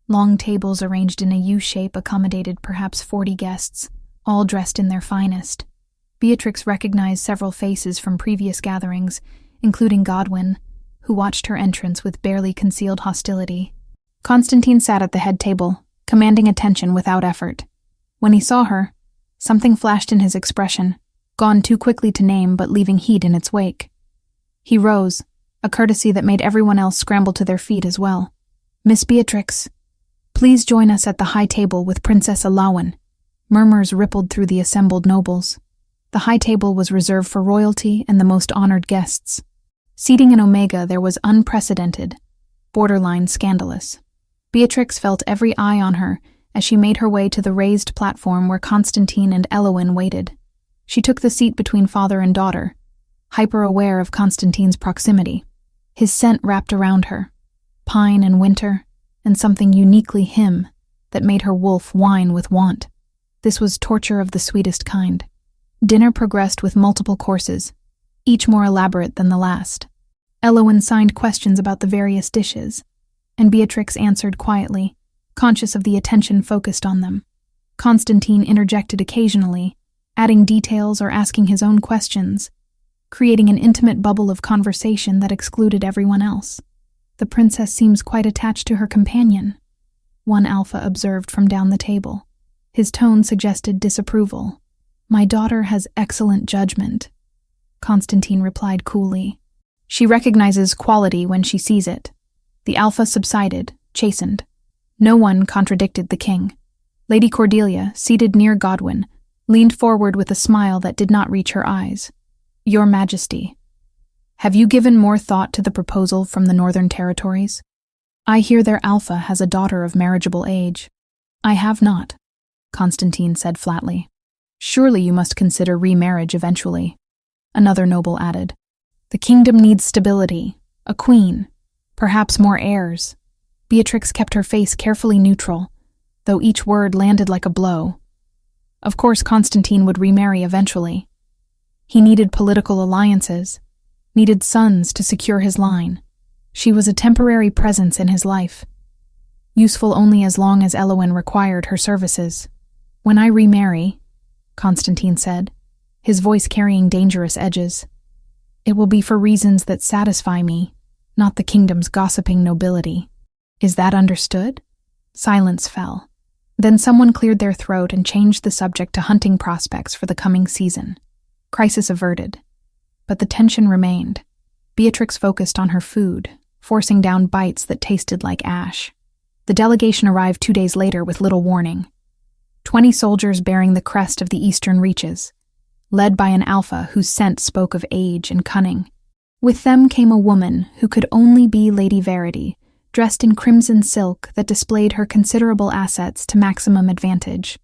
Long tables arranged in a U-shape accommodated perhaps 40 guests, all dressed in their finest. Beatrix recognized several faces from previous gatherings, including Godwin, who watched her entrance with barely concealed hostility. Constantine sat at the head table, commanding attention without effort. When he saw her, something flashed in his expression, gone too quickly to name but leaving heat in its wake. He rose, a courtesy that made everyone else scramble to their feet as well. "Miss Beatrix, please join us at the high table with Princess Alawan." Murmurs rippled through the assembled nobles. The high table was reserved for royalty and the most honored guests. Seating in Omega there was unprecedented, borderline scandalous. Beatrix felt every eye on her as she made her way to the raised platform where Constantine and Elowin waited. She took the seat between father and daughter, hyper-aware of Constantine's proximity. His scent wrapped around her, pine and winter, and something uniquely him that made her wolf whine with want. This was torture of the sweetest kind. Dinner progressed with multiple courses, each more elaborate than the last. Elowin signed questions about the various dishes, and Beatrix answered quietly, conscious of the attention focused on them. Constantine interjected occasionally, adding details or asking his own questions, creating an intimate bubble of conversation that excluded everyone else. "The princess seems quite attached to her companion," one alpha observed from down the table. His tone suggested disapproval. "My daughter has excellent judgment," Constantine replied coolly. "She recognizes quality when she sees it." The alpha subsided, chastened. No one contradicted the king. Lady Cordelia, seated near Godwin, leaned forward with a smile that did not reach her eyes. "Your Majesty, have you given more thought to the proposal from the Northern Territories? I hear their alpha has a daughter of marriageable age." "I have not," Constantine said flatly. "Surely you must consider remarriage eventually," another noble added. "The kingdom needs stability, a queen, perhaps more heirs." Beatrix kept her face carefully neutral, though each word landed like a blow. Of course Constantine would remarry eventually. He needed political alliances, needed sons to secure his line. She was a temporary presence in his life, useful only as long as Elowin required her services. "When I remarry," Constantine said, his voice carrying dangerous edges, "it will be for reasons that satisfy me, not the kingdom's gossiping nobility. Is that understood?" Silence fell. Then someone cleared their throat and changed the subject to hunting prospects for the coming season. Crisis averted. But the tension remained. Beatrix focused on her food, forcing down bites that tasted like ash. The delegation arrived 2 days later with little warning. 20 soldiers bearing the crest of the eastern reaches, led by an alpha whose scent spoke of age and cunning. With them came a woman who could only be Lady Verity, dressed in crimson silk that displayed her considerable assets to maximum advantage.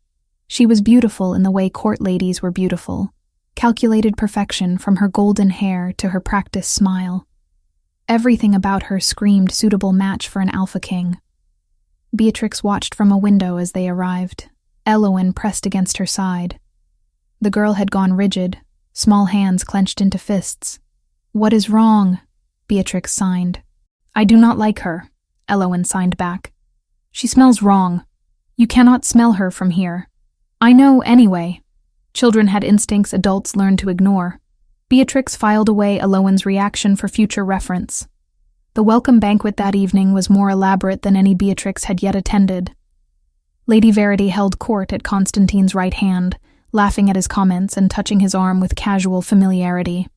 She was beautiful in the way court ladies were beautiful, calculated perfection from her golden hair to her practiced smile. Everything about her screamed suitable match for an alpha king. Beatrix watched from a window as they arrived, Elowin pressed against her side. The girl had gone rigid, small hands clenched into fists. "What is wrong?" Beatrix signed. "I do not like her," Elowin signed back. "She smells wrong. You cannot smell her from here." "I know anyway." Children had instincts adults learned to ignore. Beatrix filed away Elowin's reaction for future reference. The welcome banquet that evening was more elaborate than any Beatrix had yet attended. Lady Verity held court at Constantine's right hand, laughing at his comments and touching his arm with casual familiarity.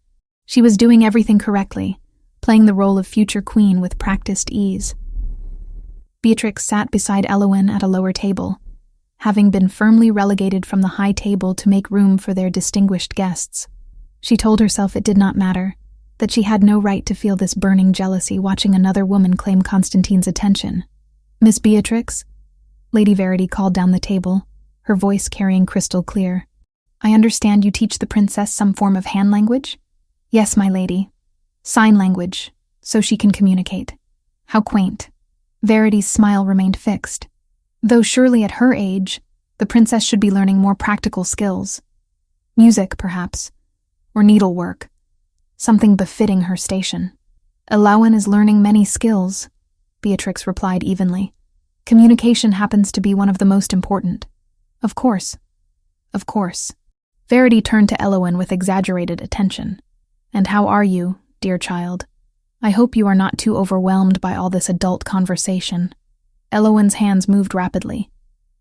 She was doing everything correctly, playing the role of future queen with practiced ease. Beatrix sat beside Elowin at a lower table, having been firmly relegated from the high table to make room for their distinguished guests. She told herself it did not matter, that she had no right to feel this burning jealousy watching another woman claim Constantine's attention. "Miss Beatrix?" Lady Verity called down the table, her voice carrying crystal clear. "I understand you teach the princess some form of hand language?" "Yes, my lady. Sign language, so she can communicate." "How quaint." Verity's smile remained fixed. Though surely at her age, the princess should be learning more practical skills. Music, perhaps, or needlework, something befitting her station. Elowen is learning many skills, Beatrix replied evenly. Communication happens to be one of the most important. Of course. Of course. Verity turned to Elowen with exaggerated attention. And how are you, dear child? I hope you are not too overwhelmed by all this adult conversation. Elowen's hands moved rapidly.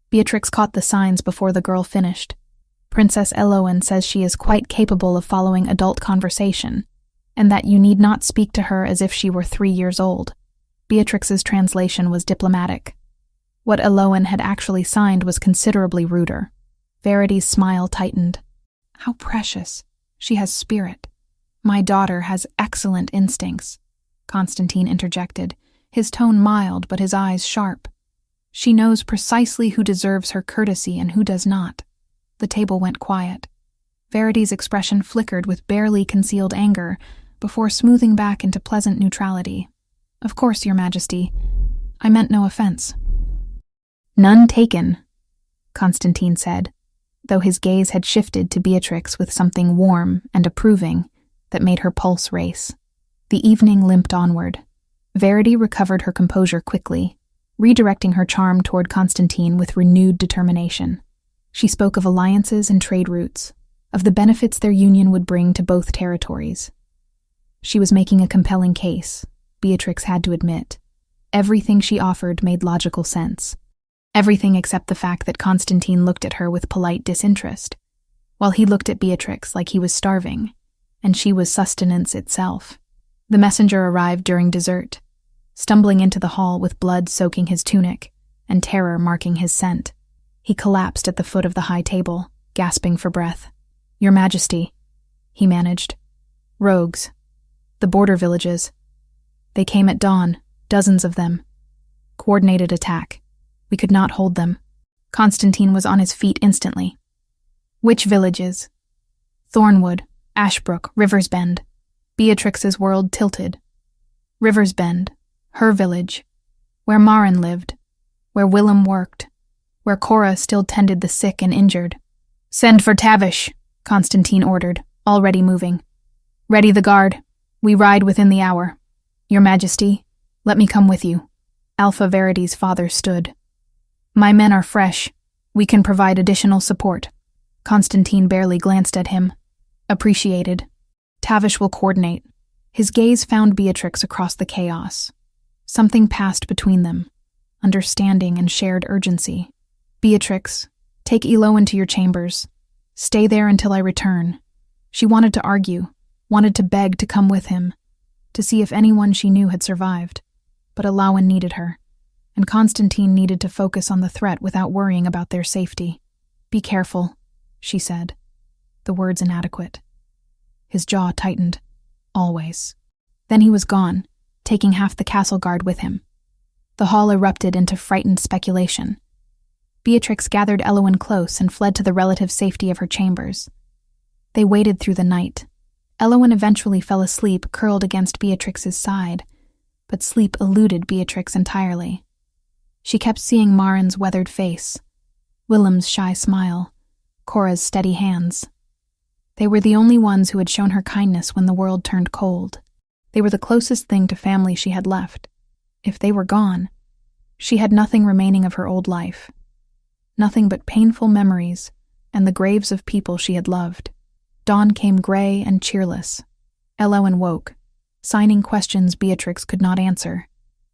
Beatrix caught the signs before the girl finished. Princess Elowen says she is quite capable of following adult conversation, and that you need not speak to her as if she were 3 years old. Beatrix's translation was diplomatic. What Elowen had actually signed was considerably ruder. Verity's smile tightened. How precious. She has spirit. My daughter has excellent instincts, Constantine interjected, his tone mild but his eyes sharp. She knows precisely who deserves her courtesy and who does not. The table went quiet. Verity's expression flickered with barely concealed anger before smoothing back into pleasant neutrality. Of course, Your Majesty. I meant no offense. None taken, Constantine said, though his gaze had shifted to Beatrix with something warm and approving that made her pulse race. The evening limped onward. Verity recovered her composure quickly, redirecting her charm toward Constantine with renewed determination. She spoke of alliances and trade routes, of the benefits their union would bring to both territories. She was making a compelling case, Beatrix had to admit. Everything she offered made logical sense. Everything except the fact that Constantine looked at her with polite disinterest, while he looked at Beatrix like he was starving, and she was sustenance itself. The messenger arrived during dessert, stumbling into the hall with blood soaking his tunic and terror marking his scent. He collapsed at the foot of the high table, gasping for breath. Your Majesty, he managed. Rogues. The border villages. They came at dawn, dozens of them. Coordinated attack. We could not hold them. Constantine was on his feet instantly. Which villages? Thornwood, Ashbrook, River's Bend. Beatrix's world tilted. River's Bend, her village, where Marin lived, where Willem worked, where Cora still tended the sick and injured. Send for Tavish, Constantine ordered, already moving. Ready the guard. We ride within the hour. Your Majesty, let me come with you. Alpha Verity's father stood. My men are fresh. We can provide additional support. Constantine barely glanced at him. Appreciated. Tavish will coordinate. His gaze found Beatrix across the chaos. Something passed between them, understanding and shared urgency. Beatrix, take Elowen to your chambers. Stay there until I return. She wanted to argue, wanted to beg to come with him, to see if anyone she knew had survived. But Elowen needed her, and Constantine needed to focus on the threat without worrying about their safety. Be careful, she said, the words inadequate. His jaw tightened. Always. Then he was gone, taking half the castle guard with him. The hall erupted into frightened speculation. Beatrix gathered Elowen close and fled to the relative safety of her chambers. They waited through the night. Elowen eventually fell asleep, curled against Beatrix's side, but sleep eluded Beatrix entirely. She kept seeing Marin's weathered face, Willem's shy smile, Cora's steady hands. They were the only ones who had shown her kindness when the world turned cold. They were the closest thing to family she had left. If they were gone, she had nothing remaining of her old life. Nothing but painful memories and the graves of people she had loved. Dawn came gray and cheerless. Elowen woke, signing questions Beatrix could not answer.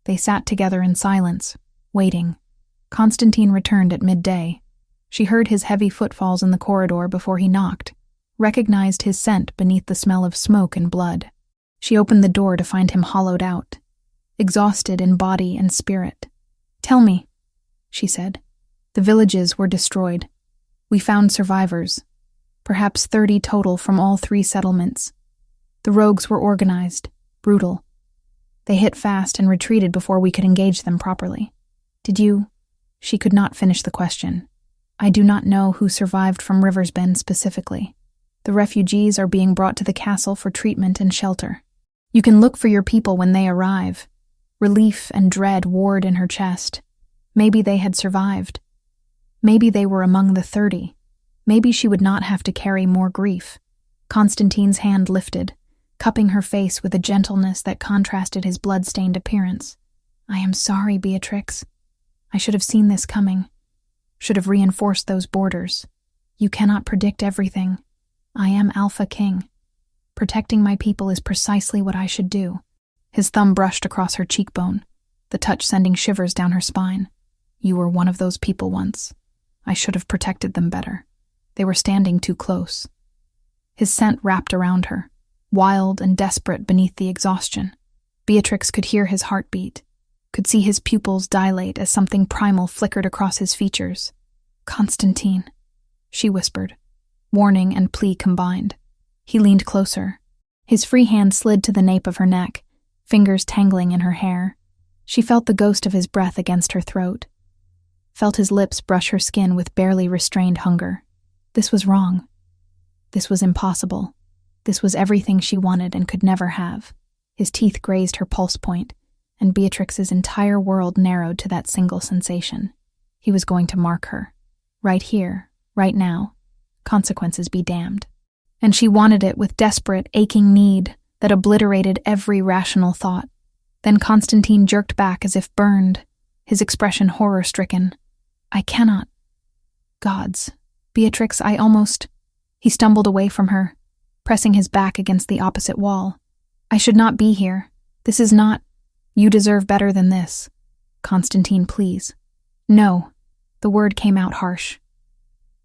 They sat together in silence, waiting. Constantine returned at midday. She heard his heavy footfalls in the corridor before he knocked, recognized his scent beneath the smell of smoke and blood. She opened the door to find him hollowed out, exhausted in body and spirit. Tell me, she said. The villages were destroyed. We found survivors, perhaps 30 total from all 3 settlements. The rogues were organized, brutal. They hit fast and retreated before we could engage them properly. Did you? She could not finish the question. I do not know who survived from River's Bend specifically. The refugees are being brought to the castle for treatment and shelter. You can look for your people when they arrive. Relief and dread warred in her chest. Maybe they had survived. Maybe they were among the 30. Maybe she would not have to carry more grief. Constantine's hand lifted, cupping her face with a gentleness that contrasted his blood-stained appearance. "I am sorry, Beatrix. I should have seen this coming. Should have reinforced those borders. You cannot predict everything. I am Alpha King. Protecting my people is precisely what I should do." His thumb brushed across her cheekbone, the touch sending shivers down her spine. "You were one of those people once. I should have protected them better. They were standing too close." His scent wrapped around her, wild and desperate beneath the exhaustion. Beatrix could hear his heartbeat, could see his pupils dilate as something primal flickered across his features. "Constantine," she whispered, warning and plea combined. He leaned closer. His free hand slid to the nape of her neck, fingers tangling in her hair. She felt the ghost of his breath against her throat, felt his lips brush her skin with barely restrained hunger. This was wrong. This was impossible. This was everything she wanted and could never have. His teeth grazed her pulse point, and Beatrix's entire world narrowed to that single sensation. He was going to mark her. Right here, right now. Consequences be damned. And she wanted it with desperate, aching need that obliterated every rational thought. Then Constantine jerked back as if burned, his expression horror-stricken. "I cannot. Gods. Beatrix, I almost—" He stumbled away from her, pressing his back against the opposite wall. "I should not be here. This is not— You deserve better than this. Constantine, please." "No." The word came out harsh.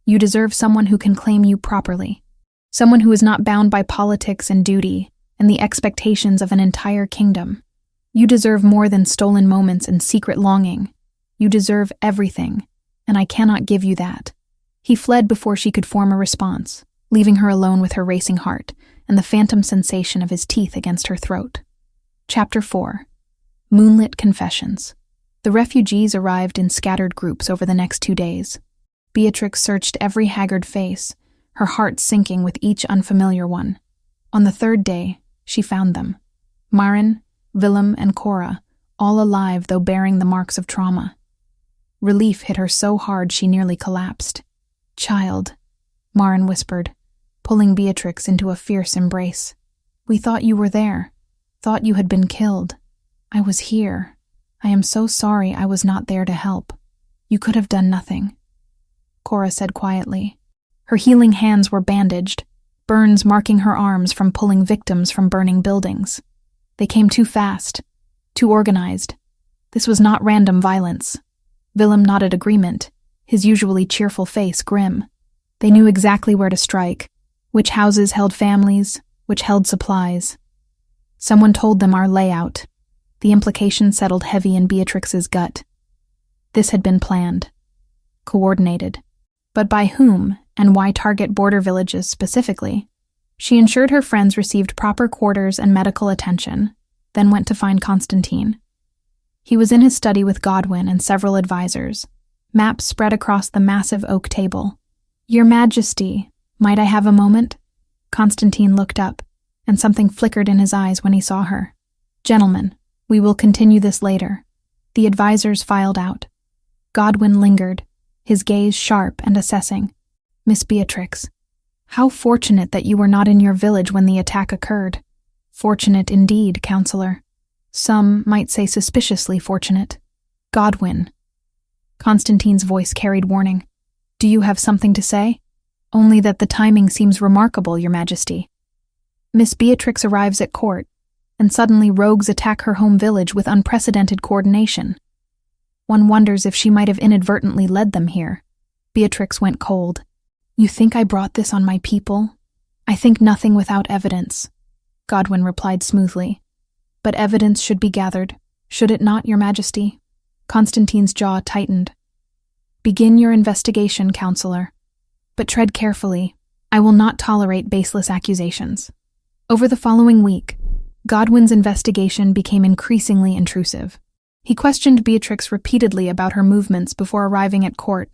"You deserve someone who can claim you properly. Someone who is not bound by politics and duty and the expectations of an entire kingdom. You deserve more than stolen moments and secret longing. You deserve everything, and I cannot give you that." He fled before she could form a response, leaving her alone with her racing heart and the phantom sensation of his teeth against her throat. Chapter 4. Moonlit Confessions. The refugees arrived in scattered groups over the next 2 days. Beatrix searched every haggard face, her heart sinking with each unfamiliar one. On the 3rd day, she found them. Maren, Willem, and Cora, all alive though bearing the marks of trauma. Relief hit her so hard she nearly collapsed. "Child," Maren whispered, pulling Beatrix into a fierce embrace. "We thought you were there, thought you had been killed. I was here. I am so sorry I was not there to help. You could have done nothing," Cora said quietly. Her healing hands were bandaged, burns marking her arms from pulling victims from burning buildings. They came too fast, too organized. This was not random violence. Willem nodded agreement, his usually cheerful face grim. They knew exactly where to strike, which houses held families, which held supplies. Someone told them our layout. The implication settled heavy in Beatrix's gut. This had been planned, coordinated. But by whom, and why target border villages specifically? She ensured her friends received proper quarters and medical attention, then went to find Constantine. He was in his study with Godwin and several advisors, maps spread across the massive oak table. "Your Majesty, might I have a moment?" Constantine looked up, and something flickered in his eyes when he saw her. "Gentlemen, we will continue this later." The advisors filed out. Godwin lingered, his gaze sharp and assessing. "Miss Beatrix, how fortunate that you were not in your village when the attack occurred." "Fortunate indeed, Counselor. Some might say suspiciously fortunate." "Godwin." Constantine's voice carried warning. "Do you have something to say?" "Only that the timing seems remarkable, Your Majesty. Miss Beatrix arrives at court, and suddenly rogues attack her home village with unprecedented coordination. One wonders if she might have inadvertently led them here." Beatrix went cold. "You think I brought this on my people?" "I think nothing without evidence," Godwin replied smoothly. "But evidence should be gathered, should it not, Your Majesty?" Constantine's jaw tightened. "Begin your investigation, Counselor. But tread carefully. I will not tolerate baseless accusations." Over the following week, Godwin's investigation became increasingly intrusive. He questioned Beatrix repeatedly about her movements before arriving at court,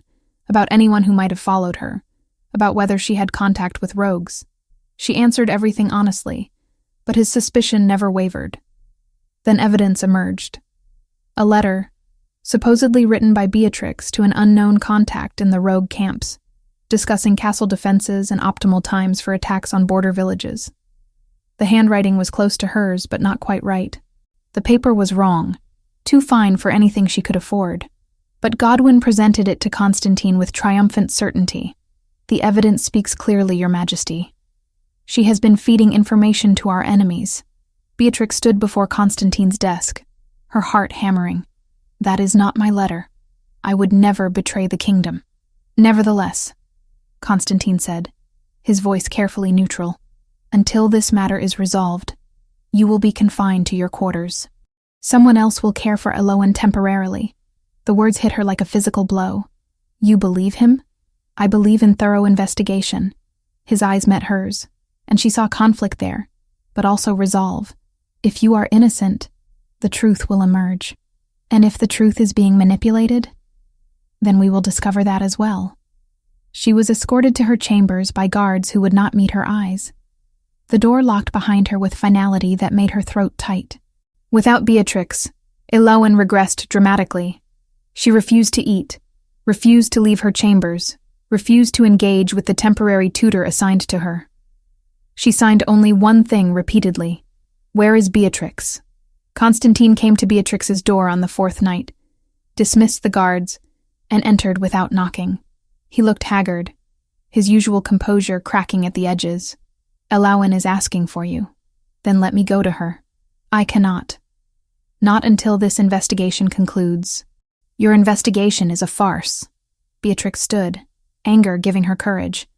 about anyone who might have followed her, about whether she had contact with rogues. She answered everything honestly, but his suspicion never wavered. Then evidence emerged. A letter, supposedly written by Beatrix to an unknown contact in the rogue camps, discussing castle defenses and optimal times for attacks on border villages. The handwriting was close to hers, but not quite right. The paper was wrong, too fine for anything she could afford. But Godwin presented it to Constantine with triumphant certainty. The evidence speaks clearly, Your Majesty. She has been feeding information to our enemies. Beatrix stood before Constantine's desk, her heart hammering. That is not my letter. I would never betray the kingdom. Nevertheless, Constantine said, his voice carefully neutral, until this matter is resolved, you will be confined to your quarters. Someone else will care for Eloan temporarily. The words hit her like a physical blow. You believe him? I believe in thorough investigation. His eyes met hers, and she saw conflict there, but also resolve. If you are innocent, the truth will emerge. And if the truth is being manipulated, then we will discover that as well. She was escorted to her chambers by guards who would not meet her eyes. The door locked behind her with finality that made her throat tight. Without Beatrix, Eloan regressed dramatically. She refused to eat, refused to leave her chambers, refused to engage with the temporary tutor assigned to her. She signed only one thing repeatedly. Where is Beatrix? Constantine came to Beatrix's door on the fourth night, dismissed the guards, and entered without knocking. He looked haggard, his usual composure cracking at the edges. Eloan is asking for you. Then let me go to her. I cannot. Not until this investigation concludes. Your investigation is a farce. Beatrix stood, anger giving her courage.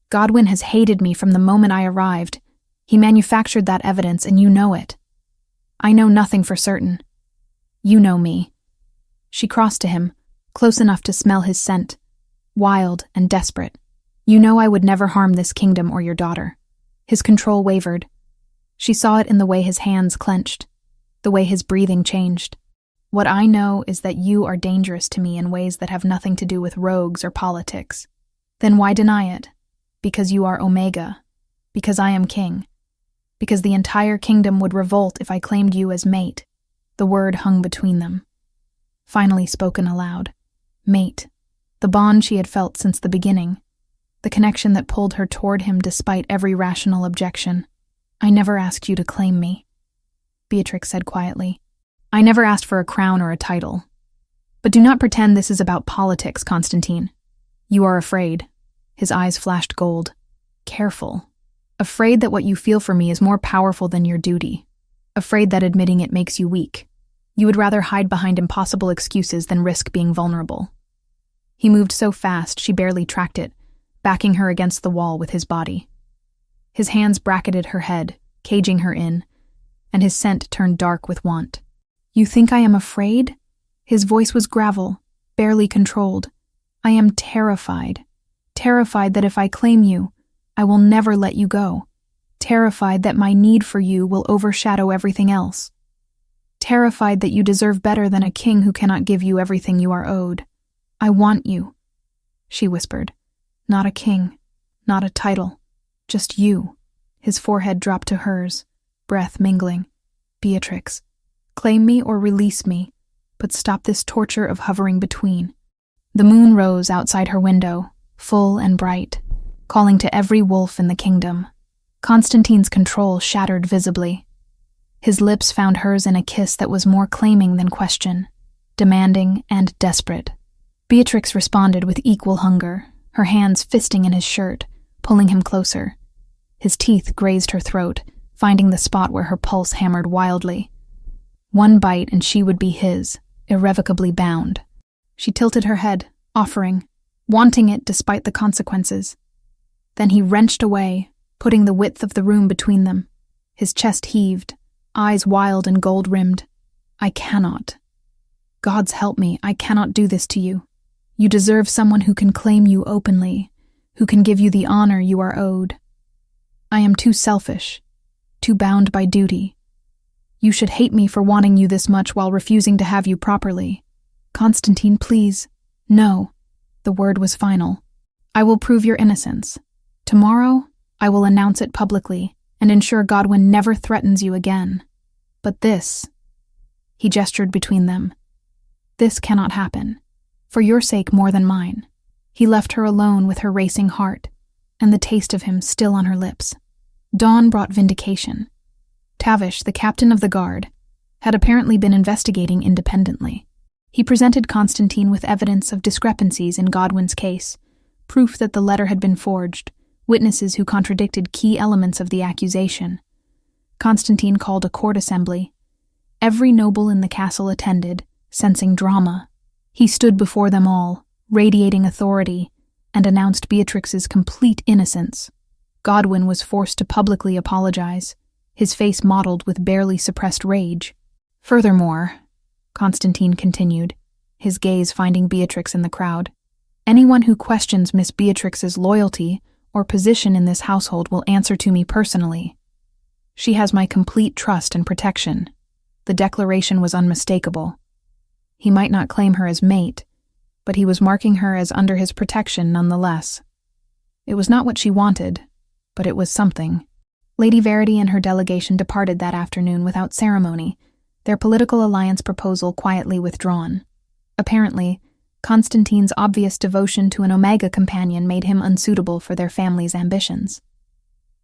Godwin has hated me from the moment I arrived. He manufactured that evidence, and you know it. I know nothing for certain. You know me. She crossed to him, close enough to smell his scent, wild and desperate. You know I would never harm this kingdom or your daughter. His control wavered. She saw it in the way his hands clenched, the way his breathing changed. What I know is that you are dangerous to me in ways that have nothing to do with rogues or politics. Then why deny it? Because you are Omega. Because I am king. Because the entire kingdom would revolt if I claimed you as mate. The word hung between them. Finally spoken aloud. Mate. The bond she had felt since the beginning. The connection that pulled her toward him despite every rational objection. I never asked you to claim me, Beatrix said quietly. I never asked for a crown or a title. But do not pretend this is about politics, Constantine. You are afraid. His eyes flashed gold. Careful. Afraid that what you feel for me is more powerful than your duty. Afraid that admitting it makes you weak. You would rather hide behind impossible excuses than risk being vulnerable. He moved so fast she barely tracked it, backing her against the wall with his body. His hands bracketed her head, caging her in, and his scent turned dark with want. You think I am afraid? His voice was gravel, barely controlled. I am terrified. Terrified that if I claim you, I will never let you go. Terrified that my need for you will overshadow everything else. Terrified that you deserve better than a king who cannot give you everything you are owed. I want you, she whispered. Not a king, not a title, just you. His forehead dropped to hers, breath mingling. Beatrix, claim me or release me, but stop this torture of hovering between. The moon rose outside her window, full and bright, calling to every wolf in the kingdom. Constantine's control shattered visibly. His lips found hers in a kiss that was more claiming than question, demanding and desperate. Beatrix responded with equal hunger, her hands fisting in his shirt, pulling him closer. His teeth grazed her throat, finding the spot where her pulse hammered wildly. One bite and she would be his, irrevocably bound. She tilted her head, offering, wanting it despite the consequences. Then he wrenched away, putting the width of the room between them. His chest heaved, eyes wild and gold-rimmed. I cannot. Gods help me, I cannot do this to you. You deserve someone who can claim you openly, who can give you the honor you are owed. I am too selfish, too bound by duty. You should hate me for wanting you this much while refusing to have you properly. Constantine, please. No. The word was final. I will prove your innocence. Tomorrow, I will announce it publicly and ensure Godwin never threatens you again. But this, he gestured between them, this cannot happen. For your sake more than mine. He left her alone with her racing heart, and the taste of him still on her lips. Dawn brought vindication. Tavish, the captain of the guard, had apparently been investigating independently. He presented Constantine with evidence of discrepancies in Godwin's case, proof that the letter had been forged, witnesses who contradicted key elements of the accusation. Constantine called a court assembly. Every noble in the castle attended, sensing drama. He stood before them all, radiating authority, and announced Beatrix's complete innocence. Godwin was forced to publicly apologize, his face mottled with barely suppressed rage. Furthermore, Constantine continued, his gaze finding Beatrix in the crowd, anyone who questions Miss Beatrix's loyalty or position in this household will answer to me personally. She has my complete trust and protection. The declaration was unmistakable. He might not claim her as mate, but he was marking her as under his protection nonetheless. It was not what she wanted, but it was something. Lady Verity and her delegation departed that afternoon without ceremony, their political alliance proposal quietly withdrawn. Apparently, Constantine's obvious devotion to an Omega companion made him unsuitable for their family's ambitions.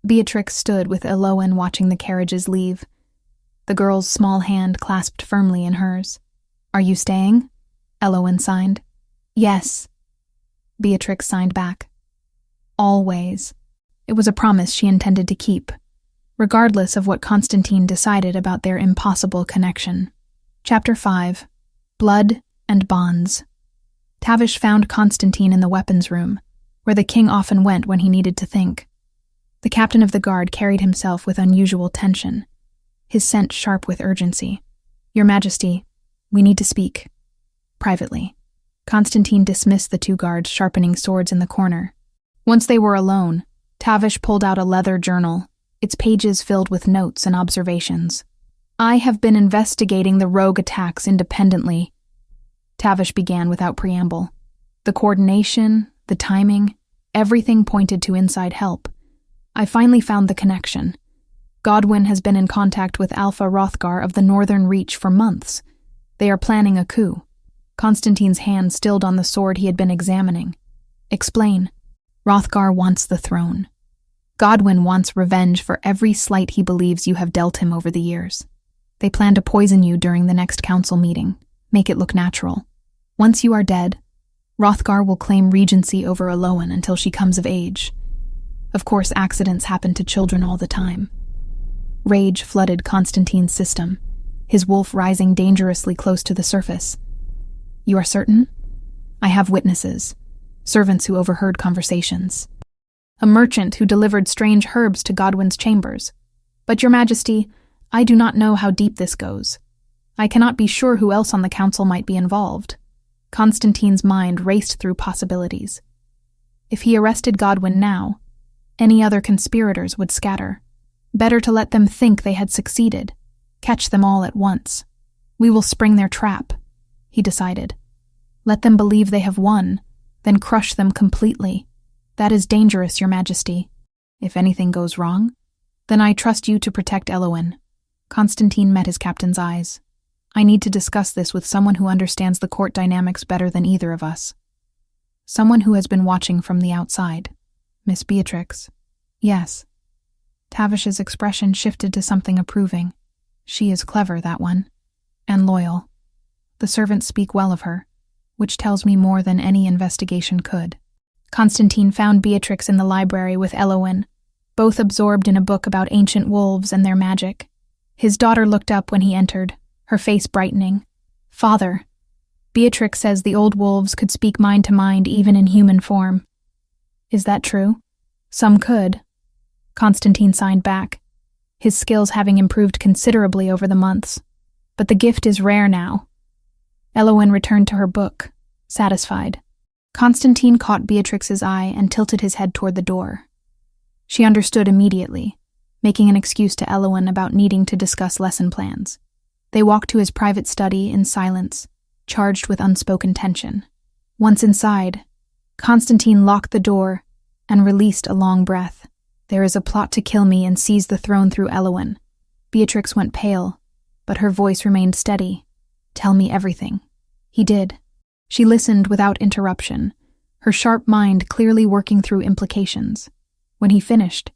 Beatrix stood with Elowen watching the carriages leave, the girl's small hand clasped firmly in hers. "Are you staying?" Elowen signed. "Yes." Beatrix signed back. Always. It was a promise she intended to keep, regardless of what Constantine decided about their impossible connection. Chapter 5. Blood and Bonds. Tavish found Constantine in the weapons room, where the king often went when he needed to think. The captain of the guard carried himself with unusual tension, his scent sharp with urgency. "Your Majesty, we need to speak." Privately. Constantine dismissed the two guards sharpening swords in the corner. Once they were alone, Tavish pulled out a leather journal, its pages filled with notes and observations. "I have been investigating the rogue attacks independently," Tavish began without preamble. "The coordination, the timing, everything pointed to inside help. I finally found the connection. Godwin has been in contact with Alpha Hrothgar of the Northern Reach for months. They are planning a coup." Constantine's hand stilled on the sword he had been examining. "Explain." "Hrothgar wants the throne. Godwin wants revenge for every slight he believes you have dealt him over the years. They plan to poison you during the next council meeting, make it look natural. Once you are dead, Hrothgar will claim regency over Elowen until she comes of age. Of course, accidents happen to children all the time." Rage flooded Constantine's system, his wolf rising dangerously close to the surface. "You are certain?" "I have witnesses, servants who overheard conversations. A merchant who delivered strange herbs to Godwin's chambers. But, Your Majesty, I do not know how deep this goes. I cannot be sure who else on the council might be involved." Constantine's mind raced through possibilities. If he arrested Godwin now, any other conspirators would scatter. Better to let them think they had succeeded, catch them all at once. "We will spring their trap," he decided. "Let them believe they have won, then crush them completely. That is dangerous, Your Majesty. If anything goes wrong, then I trust you to protect Elowen." Constantine met his captain's eyes. "I need to discuss this with someone who understands the court dynamics better than either of us. Someone who has been watching from the outside." "Miss Beatrix?" "Yes." Tavish's expression shifted to something approving. "She is clever, that one. And loyal. The servants speak well of her, which tells me more than any investigation could." Constantine found Beatrix in the library with Elowen, both absorbed in a book about ancient wolves and their magic. His daughter looked up when he entered, her face brightening. "Father, Beatrix says the old wolves could speak mind to mind even in human form. Is that true?" "Some could." Constantine signed back, his skills having improved considerably over the months. "But the gift is rare now." Elowen returned to her book, satisfied. Constantine caught Beatrix's eye and tilted his head toward the door. She understood immediately, making an excuse to Elowen about needing to discuss lesson plans. They walked to his private study in silence, charged with unspoken tension. Once inside, Constantine locked the door and released a long breath. "There is a plot to kill me and seize the throne through Elowen." Beatrix went pale, but her voice remained steady. "Tell me everything." He did. She listened without interruption, her sharp mind clearly working through implications. When he finished,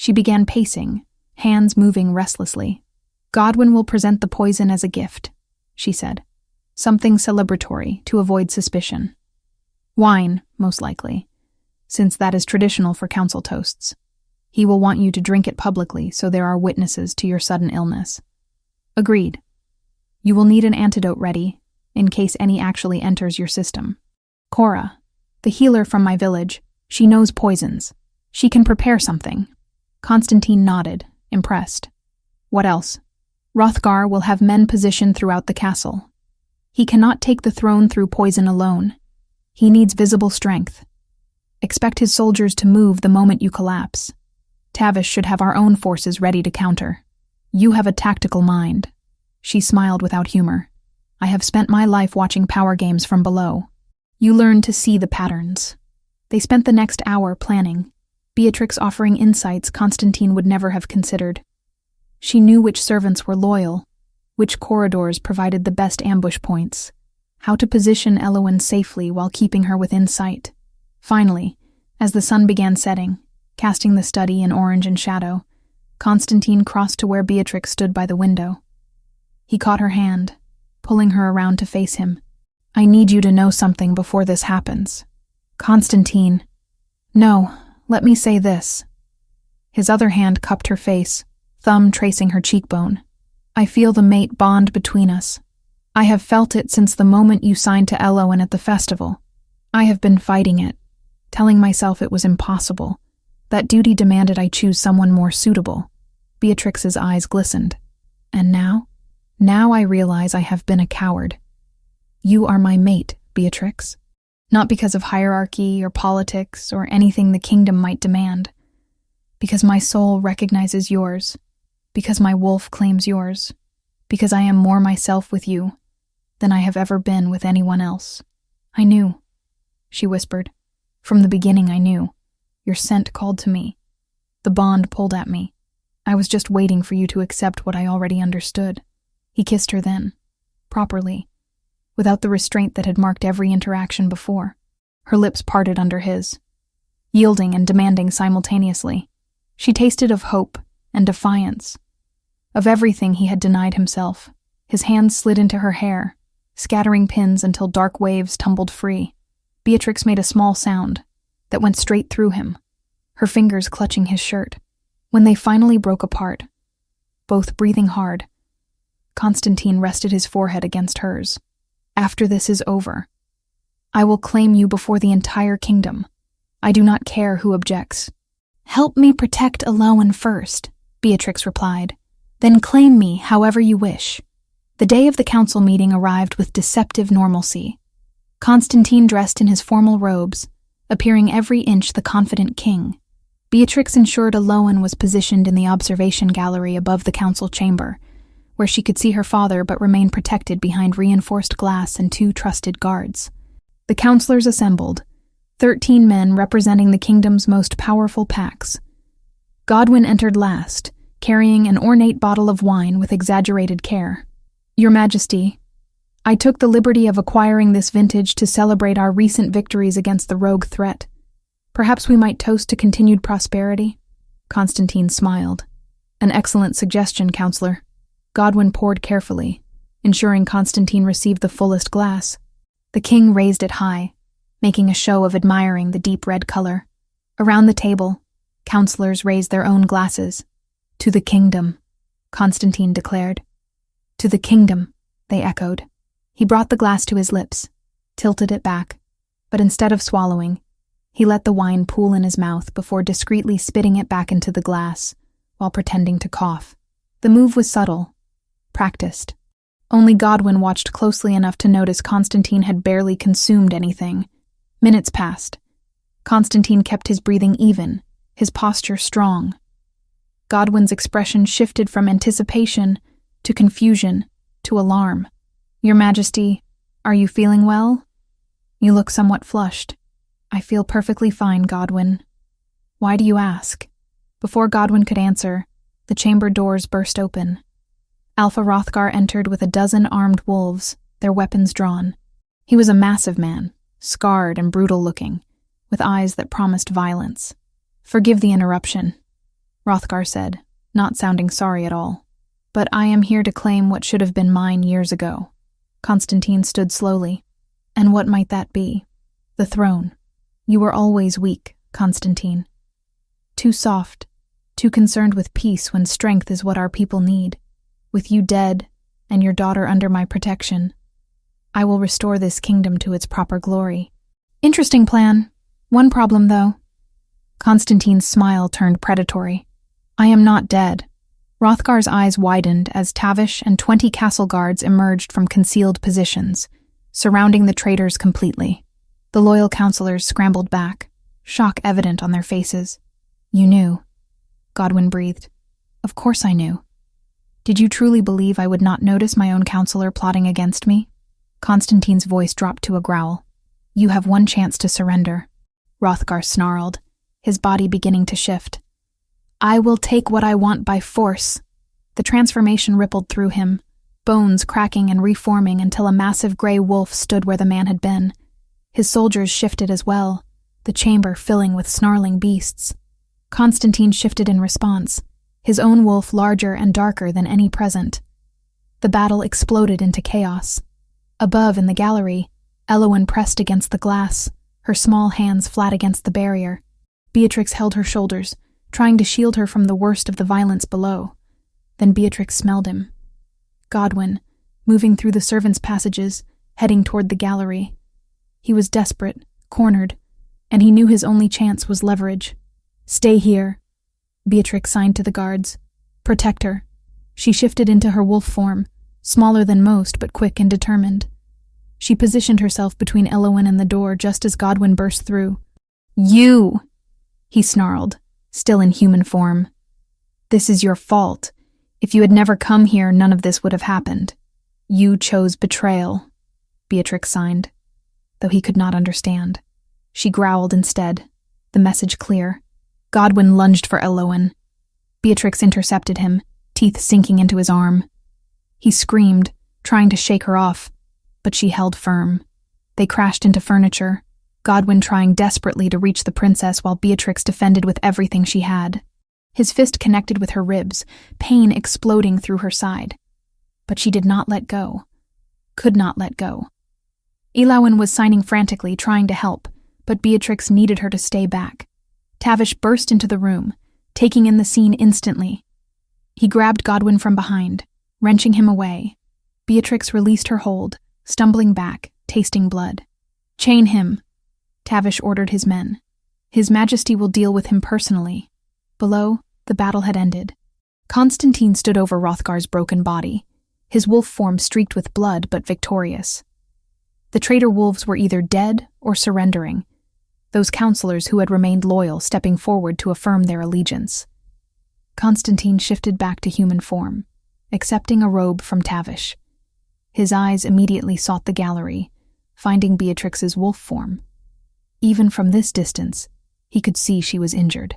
She began pacing, hands moving restlessly. "Godwin will present the poison as a gift," she said. "Something celebratory to avoid suspicion. Wine, most likely, since that is traditional for council toasts. He will want you to drink it publicly so there are witnesses to your sudden illness." "Agreed. You will need an antidote ready, in case any actually enters your system. Cora, the healer from my village, she knows poisons. She can prepare something." Constantine nodded, impressed. "What else?" "Hrothgar will have men positioned throughout the castle. He cannot take the throne through poison alone. He needs visible strength. Expect his soldiers to move the moment you collapse. Tavish should have our own forces ready to counter. You have a tactical mind." She smiled without humor. "I have spent my life watching power games from below. You learn to see the patterns." They spent the next hour planning, Beatrix offering insights Constantine would never have considered. She knew which servants were loyal, which corridors provided the best ambush points, how to position Elowen safely while keeping her within sight. Finally, as the sun began setting, casting the study in orange and shadow, Constantine crossed to where Beatrix stood by the window. He caught her hand, pulling her around to face him. "I need you to know something before this happens." "Constantine." "No, let me say this." His other hand cupped her face, thumb tracing her cheekbone. "I feel the mate bond between us. I have felt it since the moment you signed to Elowen at the festival. I have been fighting it, telling myself it was impossible, that duty demanded I choose someone more suitable." Beatrix's eyes glistened. "And now? Now I realize I have been a coward. You are my mate, Beatrix. Not because of hierarchy or politics or anything the kingdom might demand. Because my soul recognizes yours. Because my wolf claims yours. Because I am more myself with you than I have ever been with anyone else. I knew," she whispered. "From the beginning I knew. Your scent called to me. The bond pulled at me. I was just waiting for you to accept what I already understood." He kissed her then, properly, without the restraint that had marked every interaction before. Her lips parted under his, yielding and demanding simultaneously. She tasted of hope and defiance, of everything he had denied himself. His hands slid into her hair, scattering pins until dark waves tumbled free. Beatrix made a small sound that went straight through him, her fingers clutching his shirt. When they finally broke apart, both breathing hard, Constantine rested his forehead against hers. "After this is over, I will claim you before the entire kingdom. I do not care who objects." "Help me protect Elowen first," Beatrix replied. "Then claim me however you wish." The day of the council meeting arrived with deceptive normalcy. Constantine dressed in his formal robes, appearing every inch the confident king. Beatrix ensured Elowen was positioned in the observation gallery above the council chamber, where she could see her father but remain protected behind reinforced glass and 2 trusted guards. The counselors assembled, 13 men representing the kingdom's most powerful packs. Godwin entered last, carrying an ornate bottle of wine with exaggerated care. "Your Majesty, I took the liberty of acquiring this vintage to celebrate our recent victories against the rogue threat. Perhaps we might toast to continued prosperity?" Constantine smiled. "An excellent suggestion, Counselor." Godwin poured carefully, ensuring Constantine received the fullest glass. The king raised it high, making a show of admiring the deep red color. Around the table, counselors raised their own glasses. "To the kingdom," Constantine declared. "To the kingdom," they echoed. He brought the glass to his lips, tilted it back, but instead of swallowing, he let the wine pool in his mouth before discreetly spitting it back into the glass, while pretending to cough. The move was subtle, practiced. Only Godwin watched closely enough to notice Constantine had barely consumed anything. Minutes passed. Constantine kept his breathing even, his posture strong. Godwin's expression shifted from anticipation to confusion to alarm. "Your Majesty, are you feeling well? You look somewhat flushed." "I feel perfectly fine, Godwin." "Why do you ask?" Before Godwin could answer, the chamber doors burst open. Alpha Hrothgar entered with a dozen armed wolves, their weapons drawn. He was a massive man, scarred and brutal-looking, with eyes that promised violence. "Forgive the interruption." Hrothgar said, not sounding sorry at all. But I am here to claim what should have been mine years ago. Constantine stood slowly. And what might that be? The throne. You were always weak, Constantine. Too soft, too concerned with peace when strength is what our people need. With you dead, and your daughter under my protection, I will restore this kingdom to its proper glory. Interesting plan. One problem, though. Constantine's smile turned predatory. I am not dead. Hrothgar's eyes widened as Tavish and 20 castle guards emerged from concealed positions, surrounding the traitors completely. The loyal counselors scrambled back, shock evident on their faces. You knew, Godwyn breathed. Of course I knew. Did you truly believe I would not notice my own counselor plotting against me? Constantine's voice dropped to a growl. You have one chance to surrender. Hrothgar snarled, his body beginning to shift. I will take what I want by force. The transformation rippled through him, bones cracking and reforming until a massive gray wolf stood where the man had been. His soldiers shifted as well, the chamber filling with snarling beasts. Constantine shifted in response, his own wolf larger and darker than any present. The battle exploded into chaos. Above in the gallery, Eowyn pressed against the glass, her small hands flat against the barrier. Beatrix held her shoulders, trying to shield her from the worst of the violence below. Then Beatrix smelled him. Godwyn, moving through the servants' passages, heading toward the gallery. He was desperate, cornered, and he knew his only chance was leverage. Stay here. Beatrix signed to the guards. Protect her. She shifted into her wolf form, smaller than most but quick and determined. She positioned herself between Eowyn and the door just as Godwyn burst through. You! He snarled, still in human form. This is your fault. If you had never come here, none of this would have happened. You chose betrayal, Beatrix signed, though he could not understand. She growled instead, the message clear. Godwyn lunged for Eowyn. Beatrix intercepted him, teeth sinking into his arm. He screamed, trying to shake her off, but she held firm. They crashed into furniture, Godwyn trying desperately to reach the princess while Beatrix defended with everything she had. His fist connected with her ribs, pain exploding through her side. But she did not let go. Could not let go. Eowyn was signing frantically, trying to help, but Beatrix needed her to stay back. Tavish burst into the room, taking in the scene instantly. He grabbed Godwyn from behind, wrenching him away. Beatrix released her hold, stumbling back, tasting blood. Chain him, Tavish ordered his men. His Majesty will deal with him personally. Below, the battle had ended. Constantine stood over Hrothgar's broken body, his wolf form streaked with blood but victorious. The traitor wolves were either dead or surrendering, those counselors who had remained loyal stepping forward to affirm their allegiance. Constantine shifted back to human form, accepting a robe from Tavish. His eyes immediately sought the gallery, finding Beatrix's wolf form. Even from this distance, he could see she was injured.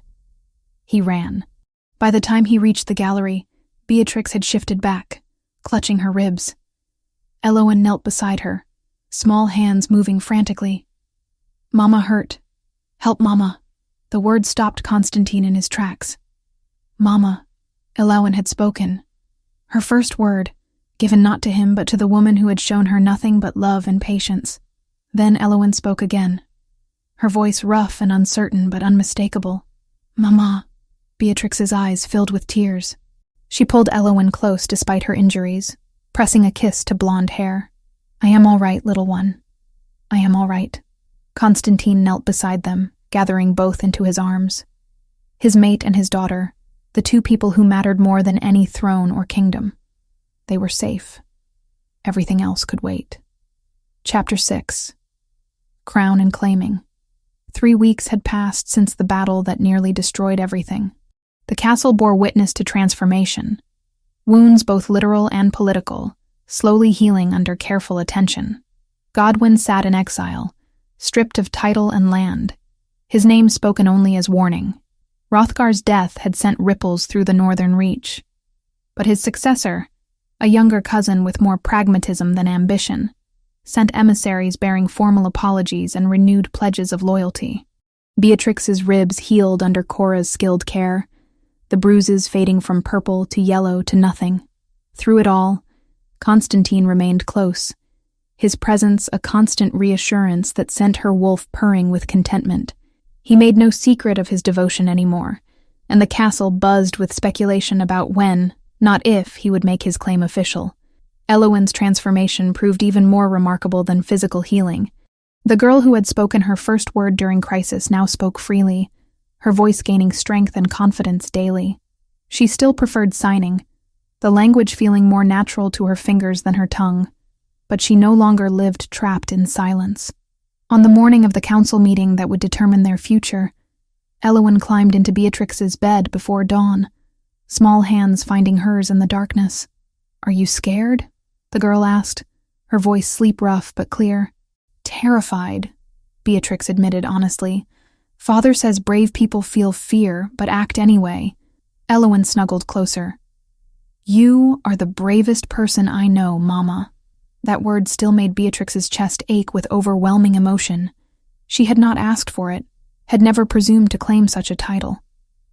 He ran. By the time he reached the gallery, Beatrix had shifted back, clutching her ribs. Eowyn knelt beside her, small hands moving frantically. Mama hurt. Help Mama. The word stopped Constantine in his tracks. Mama, Eowyn had spoken. Her first word, given not to him but to the woman who had shown her nothing but love and patience. Then Eowyn spoke again, her voice rough and uncertain but unmistakable. Mama. Beatrix's eyes filled with tears. She pulled Eowyn close despite her injuries, pressing a kiss to blonde hair. I am all right, little one. I am all right. Constantine knelt beside them, gathering both into his arms. His mate and his daughter, the two people who mattered more than any throne or kingdom. They were safe. Everything else could wait. Chapter 6. Crown and Claiming. 3 weeks had passed since the battle that nearly destroyed everything. The castle bore witness to transformation. Wounds both literal and political, slowly healing under careful attention. Godwyn sat in exile, stripped of title and land, his name spoken only as warning. Hrothgar's death had sent ripples through the northern reach. But his successor, a younger cousin with more pragmatism than ambition, sent emissaries bearing formal apologies and renewed pledges of loyalty. Beatrix's ribs healed under Cora's skilled care. the bruises fading from purple to yellow to nothing. Through it all, Constantine remained close, his presence a constant reassurance that sent her wolf purring with contentment. He made no secret of his devotion anymore, and the castle buzzed with speculation about when, not if, he would make his claim official. Elowyn's transformation proved even more remarkable than physical healing. The girl who had spoken her first word during crisis now spoke freely, her voice gaining strength and confidence daily. She still preferred signing, the language feeling more natural to her fingers than her tongue, but she no longer lived trapped in silence. On the morning of the council meeting that would determine their future, Elowyn climbed into Beatrix's bed before dawn, small hands finding hers in the darkness. "Are you scared?" the girl asked, her voice sleep-rough but clear. "Terrified," Beatrix admitted honestly. "Father says brave people feel fear, but act anyway." Elowyn snuggled closer. "You are the bravest person I know, Mama." That word still made Beatrix's chest ache with overwhelming emotion. She had not asked for it, had never presumed to claim such a title.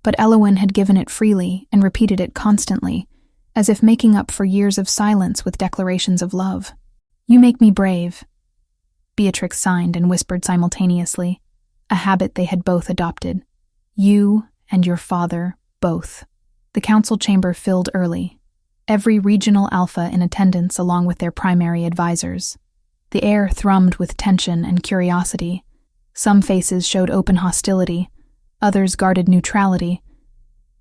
But Elowyn had given it freely and repeated it constantly, as if making up for years of silence with declarations of love. "You make me brave." Beatrix signed and whispered simultaneously, a habit they had both adopted. "You and your father, both." The council chamber filled early, every regional alpha in attendance along with their primary advisors. The air thrummed with tension and curiosity. Some faces showed open hostility, others guarded neutrality,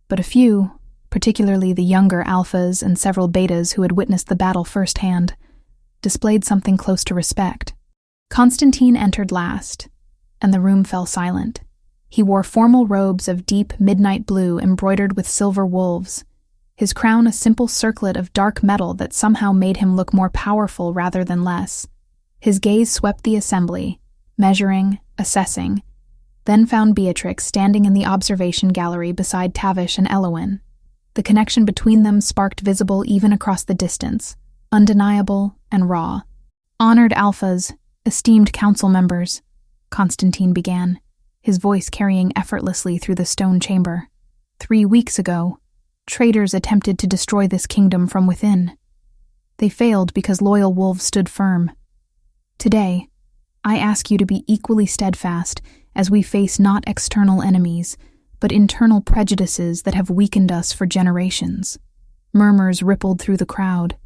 but a few, particularly the younger alphas and several betas who had witnessed the battle firsthand, displayed something close to respect. Constantine entered last, and the room fell silent. He wore formal robes of deep midnight blue embroidered with silver wolves, his crown a simple circlet of dark metal that somehow made him look more powerful rather than less. His gaze swept the assembly, measuring, assessing, then found Beatrix standing in the observation gallery beside Tavish and Elowyn. The connection between them sparked visible even across the distance, undeniable and raw. "Honored alphas, esteemed council members," Constantine began, his voice carrying effortlessly through the stone chamber. 3 weeks ago, traitors attempted to destroy this kingdom from within. They failed because loyal wolves stood firm. Today, I ask you to be equally steadfast as we face not external enemies, but internal prejudices that have weakened us for generations. Murmurs rippled through the crowd.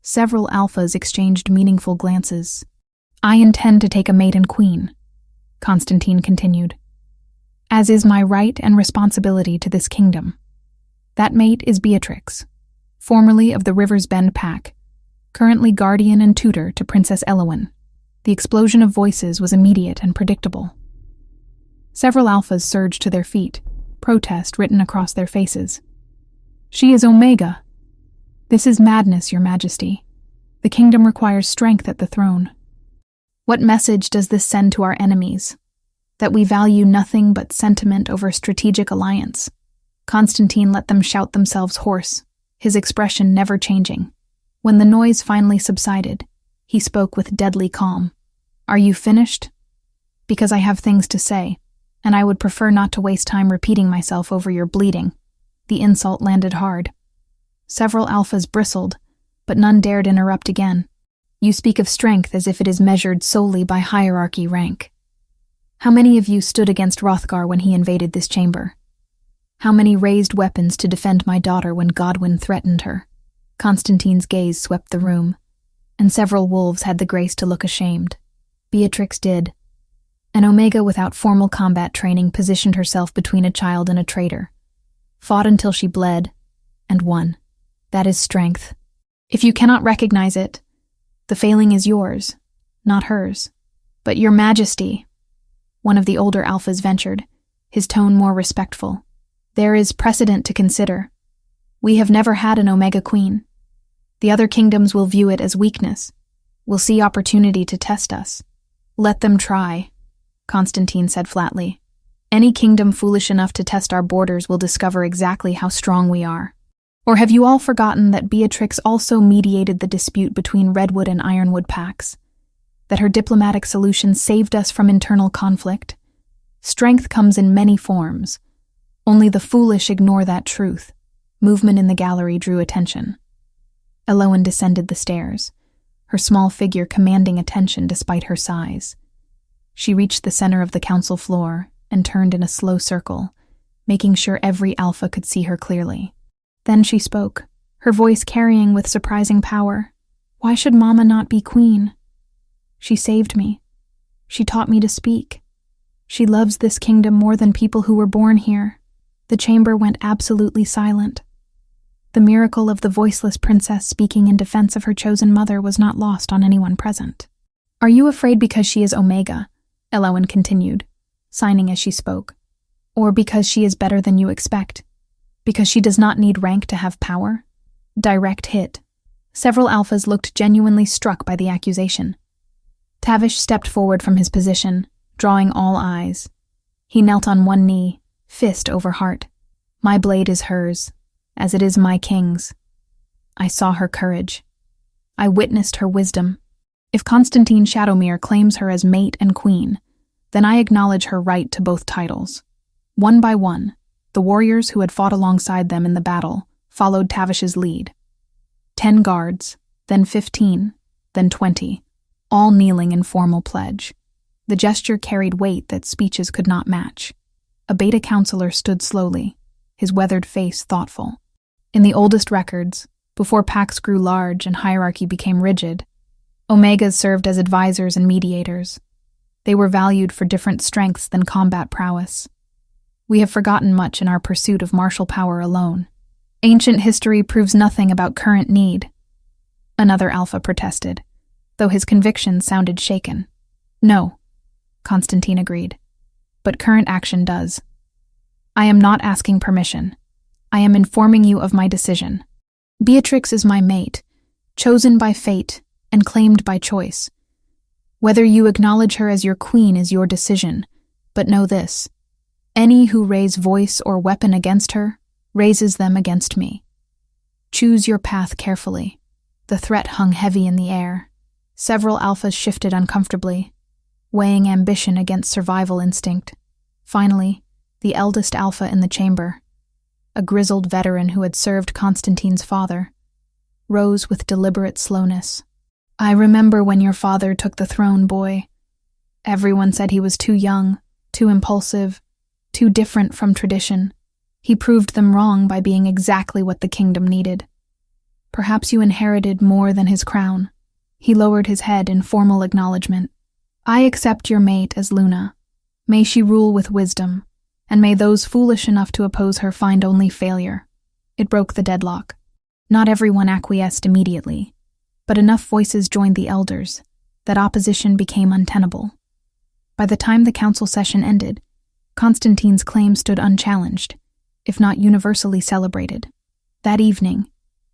Several alphas exchanged meaningful glances. "I intend to take a maiden queen," Constantine continued, "as is my right and responsibility to this kingdom. That mate is Beatrix, formerly of the River's Bend Pack, currently guardian and tutor to Princess Elowyn." The explosion of voices was immediate and predictable. Several alphas surged to their feet, protest written across their faces. "She is Omega." "This is madness, Your Majesty. The kingdom requires strength at the throne." "What message does this send to our enemies? That we value nothing but sentiment over strategic alliance?" Constantine let them shout themselves hoarse, his expression never changing. When the noise finally subsided, he spoke with deadly calm. "Are you finished? Because I have things to say, and I would prefer not to waste time repeating myself over your bleeding." The insult landed hard. Several alphas bristled, but none dared interrupt again. "You speak of strength as if it is measured solely by hierarchy rank. How many of you stood against Hrothgar when he invaded this chamber? How many raised weapons to defend my daughter when Godwyn threatened her?" Constantine's gaze swept the room, and several wolves had the grace to look ashamed. Beatrix did. An Omega without formal combat training positioned herself between a child and a traitor, fought until she bled, and won. That is strength. If you cannot recognize it, the failing is yours, not hers. "But Your Majesty," one of the older alphas ventured, his tone more respectful, "there is precedent to consider. We have never had an Omega Queen. The other kingdoms will view it as weakness, will see opportunity to test us." "Let them try," Constantine said flatly. "Any kingdom foolish enough to test our borders will discover exactly how strong we are. Or have you all forgotten that Beatrix also mediated the dispute between Redwood and Ironwood packs? That her diplomatic solution saved us from internal conflict? Strength comes in many forms. Only the foolish ignore that truth. Movement in the gallery drew attention. Elowen descended the stairs, her small figure commanding attention despite her size. She reached the center of the council floor and turned in a slow circle, making sure every alpha could see her clearly. Then she spoke, her voice carrying with surprising power. "Why should Mama not be queen? She saved me. She taught me to speak. She loves this kingdom more than people who were born here." The chamber went absolutely silent. The miracle of the voiceless princess speaking in defense of her chosen mother was not lost on anyone present. "Are you afraid because she is Omega?" Elowen continued, signing as she spoke. "Or because she is better than you expect? Because she does not need rank to have power?" Direct hit. Several alphas looked genuinely struck by the accusation. Tavish stepped forward from his position, drawing all eyes. He knelt on one knee, fist over heart. "My blade is hers, as it is my king's. I saw her courage. I witnessed her wisdom. If Constantine Shadowmere claims her as mate and queen, then I acknowledge her right to both titles." One by one, the warriors who had fought alongside them in the battle followed Tavish's lead. 10 guards, then 15, then 20, all kneeling in formal pledge. The gesture carried weight that speeches could not match. A beta counselor stood slowly, his weathered face thoughtful. In the oldest records, before packs grew large and hierarchy became rigid, Omegas served as advisors and mediators. They were valued for different strengths than combat prowess. We have forgotten much in our pursuit of martial power alone. Ancient history proves nothing about current need. Another alpha protested, though his convictions sounded shaken. "No," Constantine agreed, "but current action does. I am not asking permission. I am informing you of my decision. Beatrix is my mate, chosen by fate and claimed by choice. Whether you acknowledge her as your queen is your decision, but know this: any who raise voice or weapon against her raises them against me. Choose your path carefully." The threat hung heavy in the air. Several alphas shifted uncomfortably, weighing ambition against survival instinct. Finally, the eldest alpha in the chamber, a grizzled veteran who had served Constantine's father, rose with deliberate slowness. "I remember when your father took the throne, boy. Everyone said he was too young, too impulsive, too different from tradition. He proved them wrong by being exactly what the kingdom needed. Perhaps you inherited more than his crown." He lowered his head in formal acknowledgement. "I accept your mate as Luna. May she rule with wisdom, and may those foolish enough to oppose her find only failure." It broke the deadlock. Not everyone acquiesced immediately, but enough voices joined the elders that opposition became untenable. By the time the council session ended, Constantine's claim stood unchallenged, if not universally celebrated. That evening,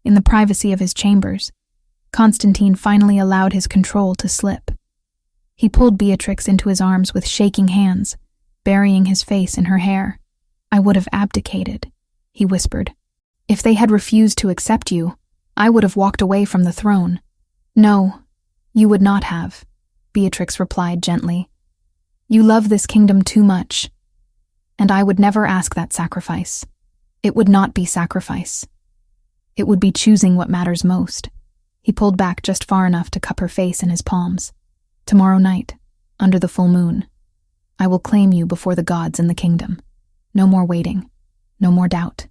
in the privacy of his chambers, Constantine finally allowed his control to slip. He pulled Beatrix into his arms with shaking hands, burying his face in her hair. "I would have abdicated," he whispered. "If they had refused to accept you, I would have walked away from the throne." "No, you would not have," Beatrix replied gently. "You love this kingdom too much, and I would never ask that sacrifice. It would not be sacrifice. It would be choosing what matters most." He pulled back just far enough to cup her face in his palms. "Tomorrow night, under the full moon, I will claim you before the gods in the kingdom. No more waiting, no more doubt.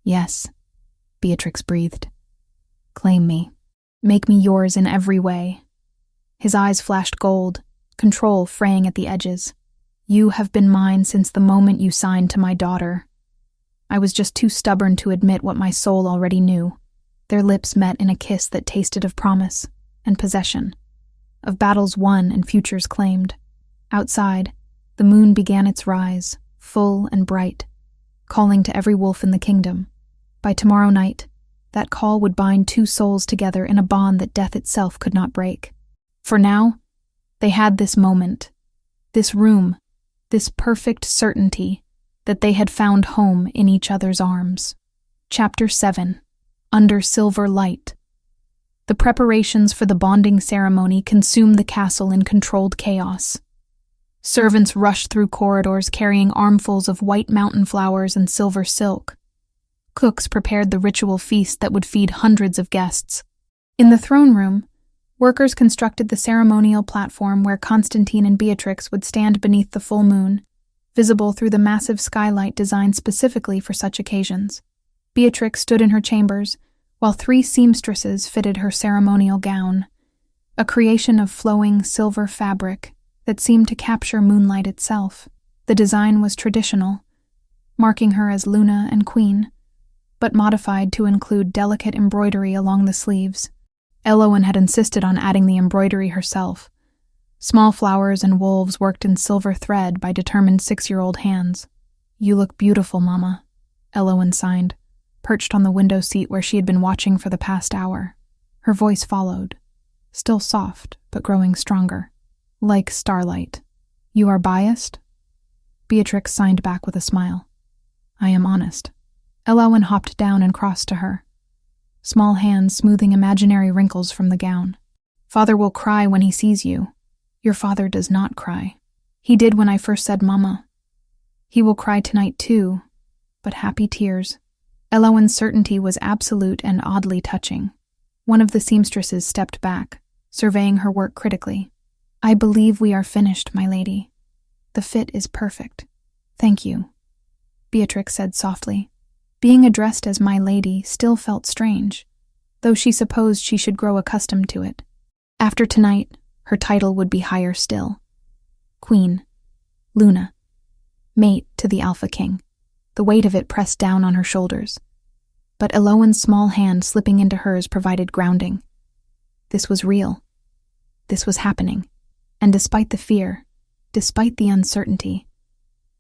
Yes," Beatrix breathed. "Claim me. Make me yours in every way." His eyes flashed gold, control fraying at the edges. "You have been mine since the moment you signed to my daughter. I was just too stubborn to admit what my soul already knew." Their lips met in a kiss that tasted of promise and possession, of battles won and futures claimed. Outside, the moon began its rise, full and bright, calling to every wolf in the kingdom. By tomorrow night, that call would bind two souls together in a bond that death itself could not break. For now, they had this moment, this room, this perfect certainty that they had found home in each other's arms. Chapter 7. Under Silver Light. The preparations for the bonding ceremony consumed the castle in controlled chaos. Servants rushed through corridors carrying armfuls of white mountain flowers and silver silk. Cooks prepared the ritual feast that would feed hundreds of guests. In the throne room, workers constructed the ceremonial platform where Constantine and Beatrix would stand beneath the full moon, visible through the massive skylight designed specifically for such occasions. Beatrix stood in her chambers, while 3 seamstresses fitted her ceremonial gown, a creation of flowing silver fabric that seemed to capture moonlight itself. The design was traditional, marking her as Luna and Queen, but modified to include delicate embroidery along the sleeves. Elowen had insisted on adding the embroidery herself. Small flowers and wolves worked in silver thread by determined 6-year-old hands. "You look beautiful, Mama," Elowen signed, perched on the window seat where she had been watching for the past hour. Her voice followed, still soft, but growing stronger. "Like starlight. You are biased?" Beatrix signed back with a smile. "I am honest." Elowen hopped down and crossed to her, small hands smoothing imaginary wrinkles from the gown. "Father will cry when he sees you. Your father does not cry. He did when I first said Mama. He will cry tonight too, but happy tears." Elowen's certainty was absolute and oddly touching. One of the seamstresses stepped back, surveying her work critically. "I believe we are finished, my lady. The fit is perfect. Thank you," Beatrix said softly. Being addressed as my lady still felt strange, though she supposed she should grow accustomed to it. After tonight, her title would be higher still. Queen, Luna, mate to the Alpha King. The weight of it pressed down on her shoulders. But Elowen's small hand slipping into hers provided grounding. This was real. This was happening. And despite the fear, despite the uncertainty,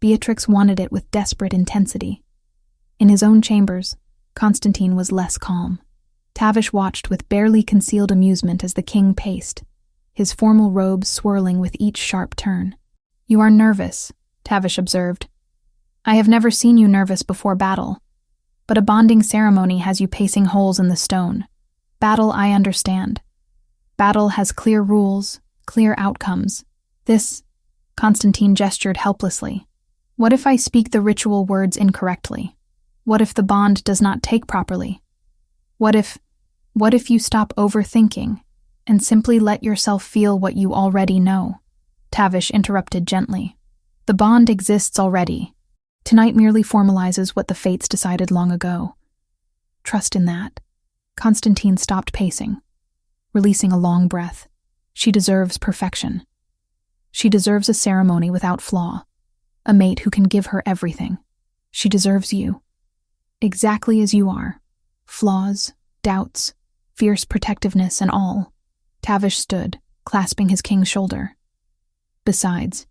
Beatrix wanted it with desperate intensity. In his own chambers, Constantine was less calm. Tavish watched with barely concealed amusement as the king paced, his formal robes swirling with each sharp turn. "You are nervous," Tavish observed. "I have never seen you nervous before battle, but a bonding ceremony has you pacing holes in the stone. Battle, I understand. Battle has clear rules, clear outcomes. This," Constantine gestured helplessly. "What if I speak the ritual words incorrectly? What if the bond does not take properly? What if you stop overthinking and simply let yourself feel what you already know?" Tavish interrupted gently. "The bond exists already. Tonight merely formalizes what the fates decided long ago. Trust in that." Constantine stopped pacing, releasing a long breath. "She deserves perfection. She deserves a ceremony without flaw, a mate who can give her everything. She deserves you, exactly as you are. Flaws, doubts, fierce protectiveness, and all." Tavish stood, clasping his king's shoulder. "Besides,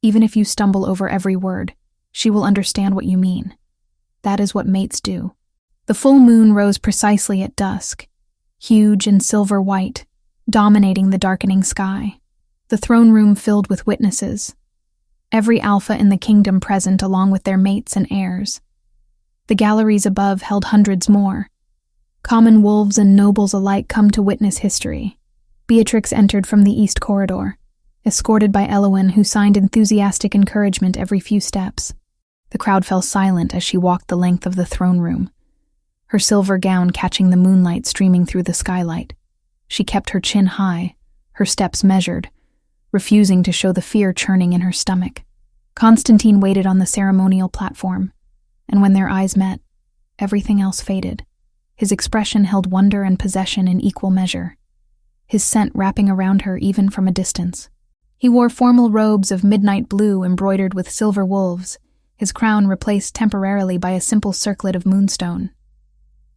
even if you stumble over every word, she will understand what you mean. That is what mates do." The full moon rose precisely at dusk, huge and silver white, dominating the darkening sky. The throne room filled with witnesses, every alpha in the kingdom present along with their mates and heirs. The galleries above held hundreds more, common wolves and nobles alike come to witness history. Beatrix entered from the east corridor, escorted by Elowen, who signed enthusiastic encouragement every few steps. The crowd fell silent as she walked the length of the throne room, her silver gown catching the moonlight streaming through the skylight. She kept her chin high, her steps measured, refusing to show the fear churning in her stomach. Constantine waited on the ceremonial platform, and when their eyes met, everything else faded. His expression held wonder and possession in equal measure, his scent wrapping around her even from a distance. He wore formal robes of midnight blue embroidered with silver wolves, his crown replaced temporarily by a simple circlet of moonstone.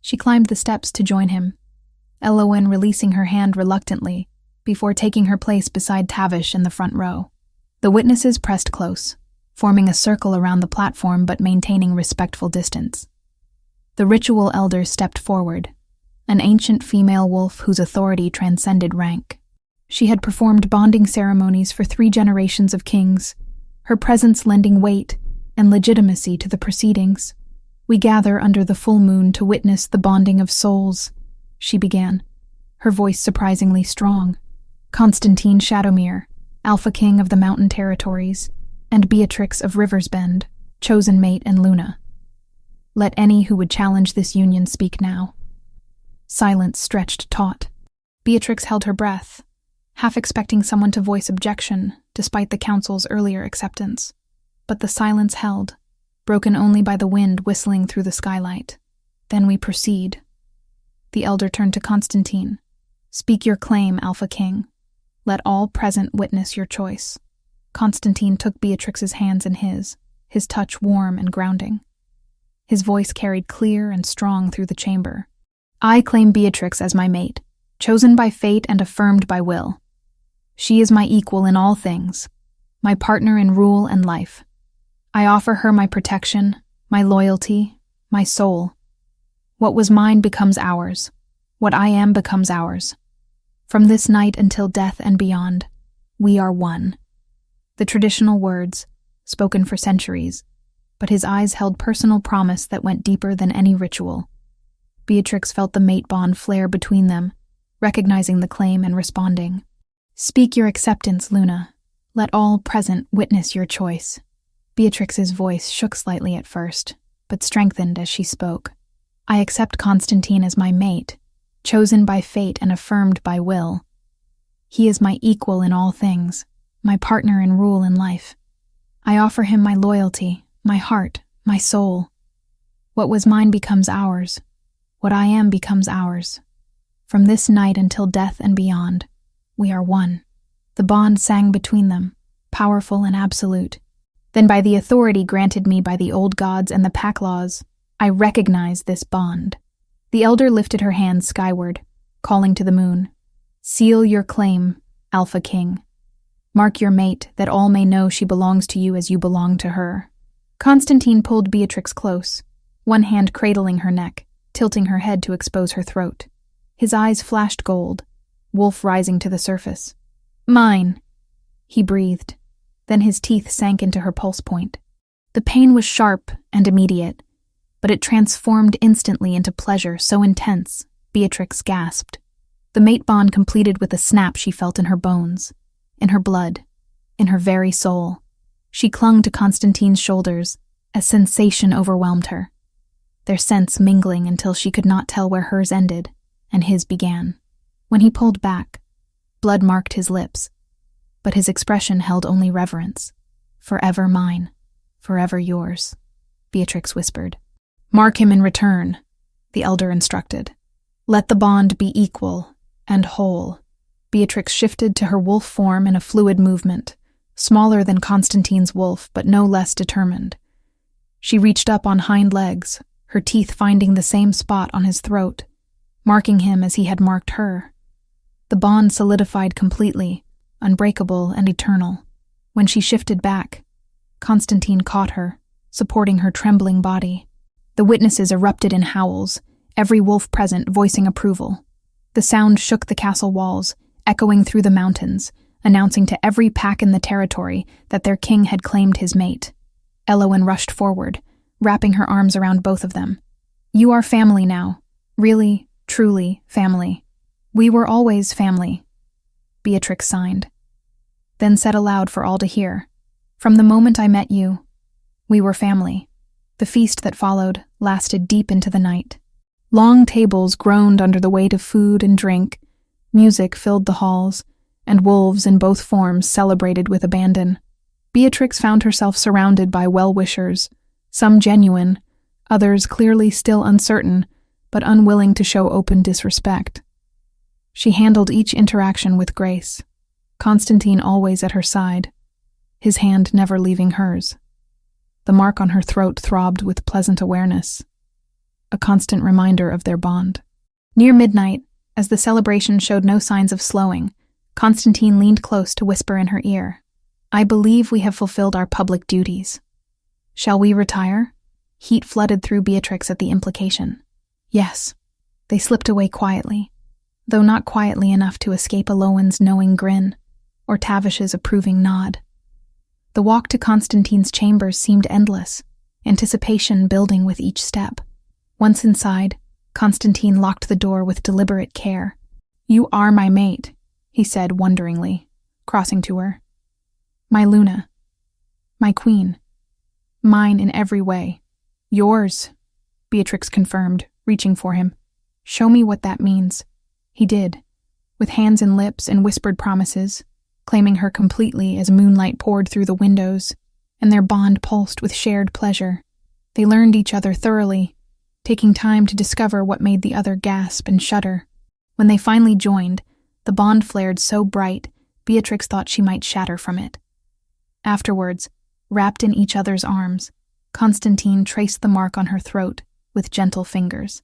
She climbed the steps to join him, Elowen releasing her hand reluctantly before taking her place beside Tavish in the front row. The witnesses pressed close, forming a circle around the platform but maintaining respectful distance. The ritual elder stepped forward, an ancient female wolf whose authority transcended rank. She had performed bonding ceremonies for 3 generations of kings, her presence lending weight and legitimacy to the proceedings. "We gather under the full moon to witness the bonding of souls," she began, her voice surprisingly strong. Constantine Shadowmere, Alpha King of the Mountain Territories, and Beatrix of River's Bend, chosen mate and Luna. Let any who would challenge this union speak now." Silence stretched taut. Beatrix held her breath, half expecting someone to voice objection, despite the council's earlier acceptance. But the silence held, broken only by the wind whistling through the skylight. "Then we proceed." The elder turned to Constantine. "Speak your claim, Alpha King. Let all present witness your choice." Constantine took Beatrix's hands in his touch warm and grounding. His voice carried clear and strong through the chamber. "I claim Beatrix as my mate, chosen by fate and affirmed by will. She is my equal in all things, my partner in rule and life. I offer her my protection, my loyalty, my soul. What was mine becomes ours. What I am becomes ours. From this night until death and beyond, we are one." The traditional words, spoken for centuries, but his eyes held personal promise that went deeper than any ritual. Beatrix felt the mate bond flare between them, recognizing the claim and responding. "Speak your acceptance, Luna. Let all present witness your choice." Beatrix's voice shook slightly at first, but strengthened as she spoke. "I accept Constantine as my mate, chosen by fate and affirmed by will. He is my equal in all things, my partner in rule and life. I offer him my loyalty, my heart, my soul. What was mine becomes ours. What I am becomes ours. From this night until death and beyond, we are one." The bond sang between them, powerful and absolute. "Then by the authority granted me by the old gods and the pack laws, I recognize this bond." The elder lifted her hands skyward, calling to the moon. "Seal your claim, Alpha King. Mark your mate, that all may know she belongs to you as you belong to her." Constantine pulled Beatrix close, one hand cradling her neck, tilting her head to expose her throat. His eyes flashed gold, wolf rising to the surface. "Mine," he breathed. Then his teeth sank into her pulse point. The pain was sharp and immediate, but it transformed instantly into pleasure so intense, Beatrix gasped. The mate bond completed with a snap she felt in her bones, in her blood, in her very soul. She clung to Constantine's shoulders as sensation overwhelmed her, their scents mingling until she could not tell where hers ended and his began. When he pulled back, blood marked his lips, but his expression held only reverence. "Forever mine, forever yours," Beatrix whispered. "Mark him in return," the elder instructed. "Let the bond be equal and whole." Beatrix shifted to her wolf form in a fluid movement, smaller than Constantine's wolf but no less determined. She reached up on hind legs, her teeth finding the same spot on his throat, marking him as he had marked her. The bond solidified completely, unbreakable and eternal. When she shifted back, Constantine caught her, supporting her trembling body. The witnesses erupted in howls, every wolf present voicing approval. The sound shook the castle walls, echoing through the mountains, announcing to every pack in the territory that their king had claimed his mate. Elowen rushed forward, wrapping her arms around both of them. "You are family now. Really, truly family. We were always family," Beatrix signed, then said aloud for all to hear. "From the moment I met you, we were family." The feast that followed lasted deep into the night. Long tables groaned under the weight of food and drink, music filled the halls, and wolves in both forms celebrated with abandon. Beatrix found herself surrounded by well-wishers, some genuine, others clearly still uncertain, but unwilling to show open disrespect. She handled each interaction with grace, Constantine always at her side, his hand never leaving hers. The mark on her throat throbbed with pleasant awareness, a constant reminder of their bond. Near midnight, as the celebration showed no signs of slowing, Constantine leaned close to whisper in her ear, "I believe we have fulfilled our public duties. Shall we retire?" Heat flooded through Beatrix at the implication. Yes. They slipped away quietly, though not quietly enough to escape Elowen's knowing grin or Tavish's approving nod. The walk to Constantine's chambers seemed endless, anticipation building with each step. Once inside, Constantine locked the door with deliberate care. "You are my mate," he said wonderingly, crossing to her. My Luna. My queen. Mine in every way. Yours, Beatrix confirmed, reaching for him. Show me what that means. He did, with hands and lips and whispered promises, claiming her completely as moonlight poured through the windows, and their bond pulsed with shared pleasure. They learned each other thoroughly, taking time to discover what made the other gasp and shudder. When they finally joined, the bond flared so bright, Beatrix thought she might shatter from it. Afterwards, wrapped in each other's arms, Constantine traced the mark on her throat with gentle fingers.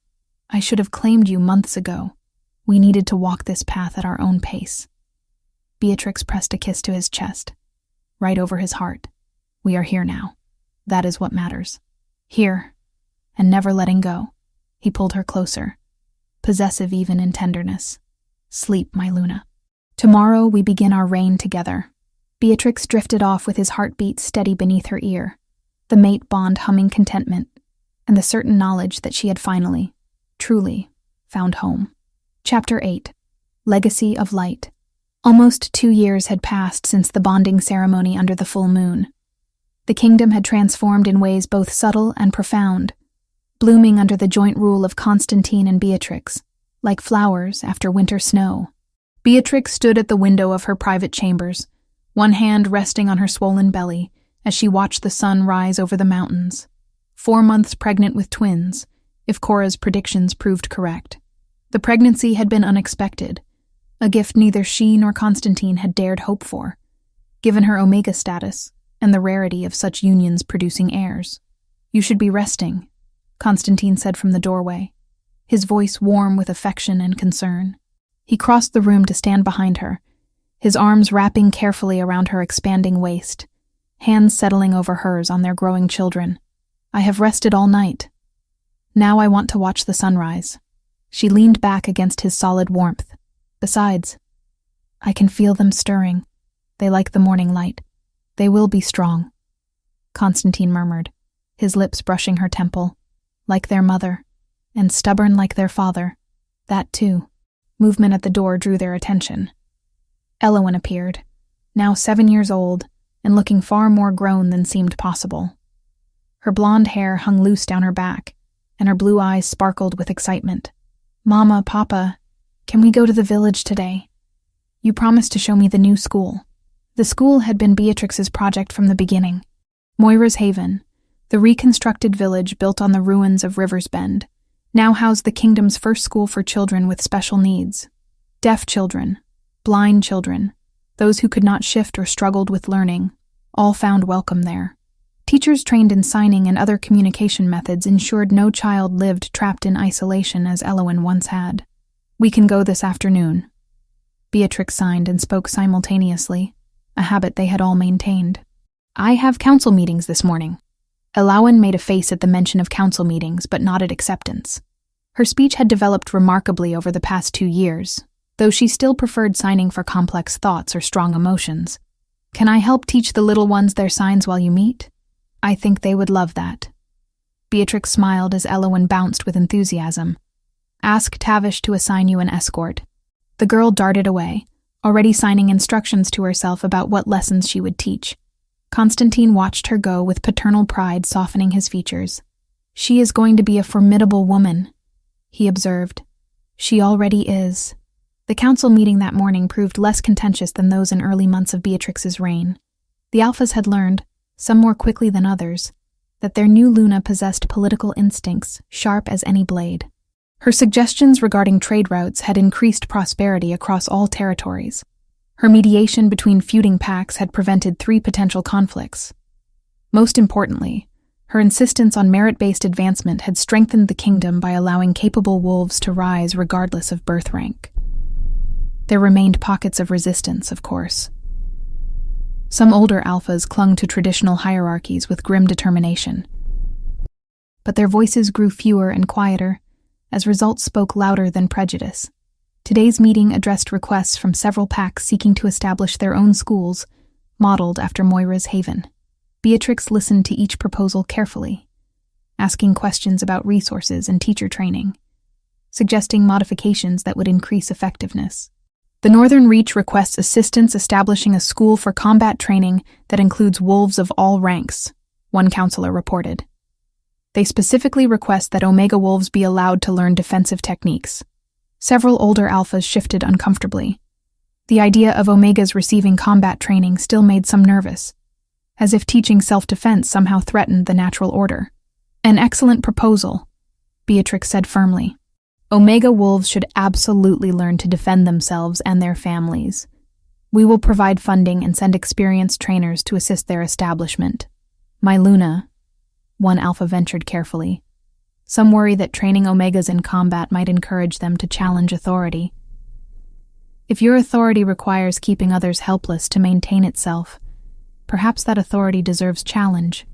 I should have claimed you months ago. We needed to walk this path at our own pace. Beatrix pressed a kiss to his chest, right over his heart. We are here now. That is what matters. Here, and never letting go. He pulled her closer, possessive even in tenderness. Sleep, my Luna. Tomorrow we begin our reign together. Beatrix drifted off with his heartbeat steady beneath her ear, the mate bond humming contentment, and the certain knowledge that she had finally, truly, found home. Chapter 8. Legacy of Light. Almost 2 years had passed since the bonding ceremony under the full moon. The kingdom had transformed in ways both subtle and profound, blooming under the joint rule of Constantine and Beatrix, like flowers after winter snow. Beatrix stood at the window of her private chambers, one hand resting on her swollen belly as she watched the sun rise over the mountains. 4 months pregnant with twins, if Cora's predictions proved correct. The pregnancy had been unexpected, a gift neither she nor Constantine had dared hope for, given her Omega status and the rarity of such unions producing heirs. You should be resting, Constantine said from the doorway, his voice warm with affection and concern. He crossed the room to stand behind her, his arms wrapping carefully around her expanding waist, hands settling over hers on their growing children. I have rested all night. Now I want to watch the sunrise. She leaned back against his solid warmth. Besides, I can feel them stirring. They like the morning light. They will be strong, Constantine murmured, his lips brushing her temple. Like their mother, and stubborn like their father. That too. Movement at the door drew their attention. Elowen appeared, now 7 years old, and looking far more grown than seemed possible. Her blonde hair hung loose down her back, and her blue eyes sparkled with excitement. Mama, Papa, can we go to the village today? You promised to show me the new school. The school had been Beatrix's project from the beginning. Moira's Haven, the reconstructed village built on the ruins of River's Bend, now housed the kingdom's first school for children with special needs. Deaf children, blind children, those who could not shift or struggled with learning, all found welcome there. Teachers trained in signing and other communication methods ensured no child lived trapped in isolation as Elowen once had. We can go this afternoon. Beatrix signed and spoke simultaneously, a habit they had all maintained. I have council meetings this morning. Elowen made a face at the mention of council meetings, but nodded acceptance. Her speech had developed remarkably over the past 2 years, though she still preferred signing for complex thoughts or strong emotions. Can I help teach the little ones their signs while you meet? I think they would love that. Beatrix smiled as Elowen bounced with enthusiasm. Ask Tavish to assign you an escort. The girl darted away, already signing instructions to herself about what lessons she would teach. Constantine watched her go with paternal pride softening his features. She is going to be a formidable woman, he observed. She already is. The council meeting that morning proved less contentious than those in early months of Beatrix's reign. The Alphas had learned, some more quickly than others, that their new Luna possessed political instincts sharp as any blade. Her suggestions regarding trade routes had increased prosperity across all territories. Her mediation between feuding pacts had prevented 3 potential conflicts. Most importantly, her insistence on merit-based advancement had strengthened the kingdom by allowing capable wolves to rise regardless of birth rank. There remained pockets of resistance, of course. Some older alphas clung to traditional hierarchies with grim determination. But their voices grew fewer and quieter, as results spoke louder than prejudice. Today's meeting addressed requests from several packs seeking to establish their own schools, modeled after Moira's Haven. Beatrix listened to each proposal carefully, asking questions about resources and teacher training, suggesting modifications that would increase effectiveness. The Northern Reach requests assistance establishing a school for combat training that includes wolves of all ranks, one counselor reported. They specifically request that Omega wolves be allowed to learn defensive techniques. Several older alphas shifted uncomfortably. The idea of Omegas receiving combat training still made some nervous, as if teaching self-defense somehow threatened the natural order. An excellent proposal, Beatrix said firmly. Omega wolves should absolutely learn to defend themselves and their families. We will provide funding and send experienced trainers to assist their establishment. My Luna, one alpha ventured carefully. Some worry that training Omegas in combat might encourage them to challenge authority. If your authority requires keeping others helpless to maintain itself, perhaps that authority deserves challenge.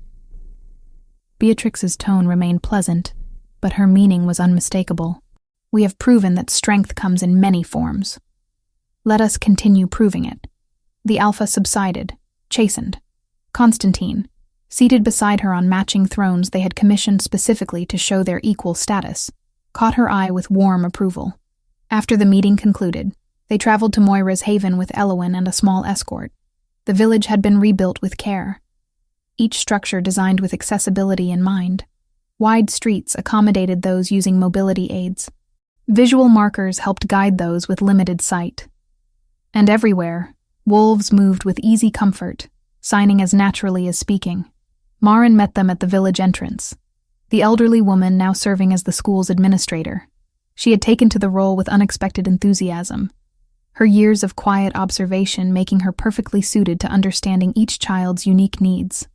Beatrix's tone remained pleasant, but her meaning was unmistakable. We have proven that strength comes in many forms. Let us continue proving it. The alpha subsided, chastened. Constantine, seated beside her on matching thrones they had commissioned specifically to show their equal status, caught her eye with warm approval. After the meeting concluded, they traveled to Moira's haven with Eowyn and a small escort. The village had been rebuilt with care, each structure designed with accessibility in mind. Wide streets accommodated those using mobility aids. Visual markers helped guide those with limited sight. And everywhere, wolves moved with easy comfort, signing as naturally as speaking. Marin met them at the village entrance, the elderly woman now serving as the school's administrator. She had taken to the role with unexpected enthusiasm, her years of quiet observation making her perfectly suited to understanding each child's unique needs.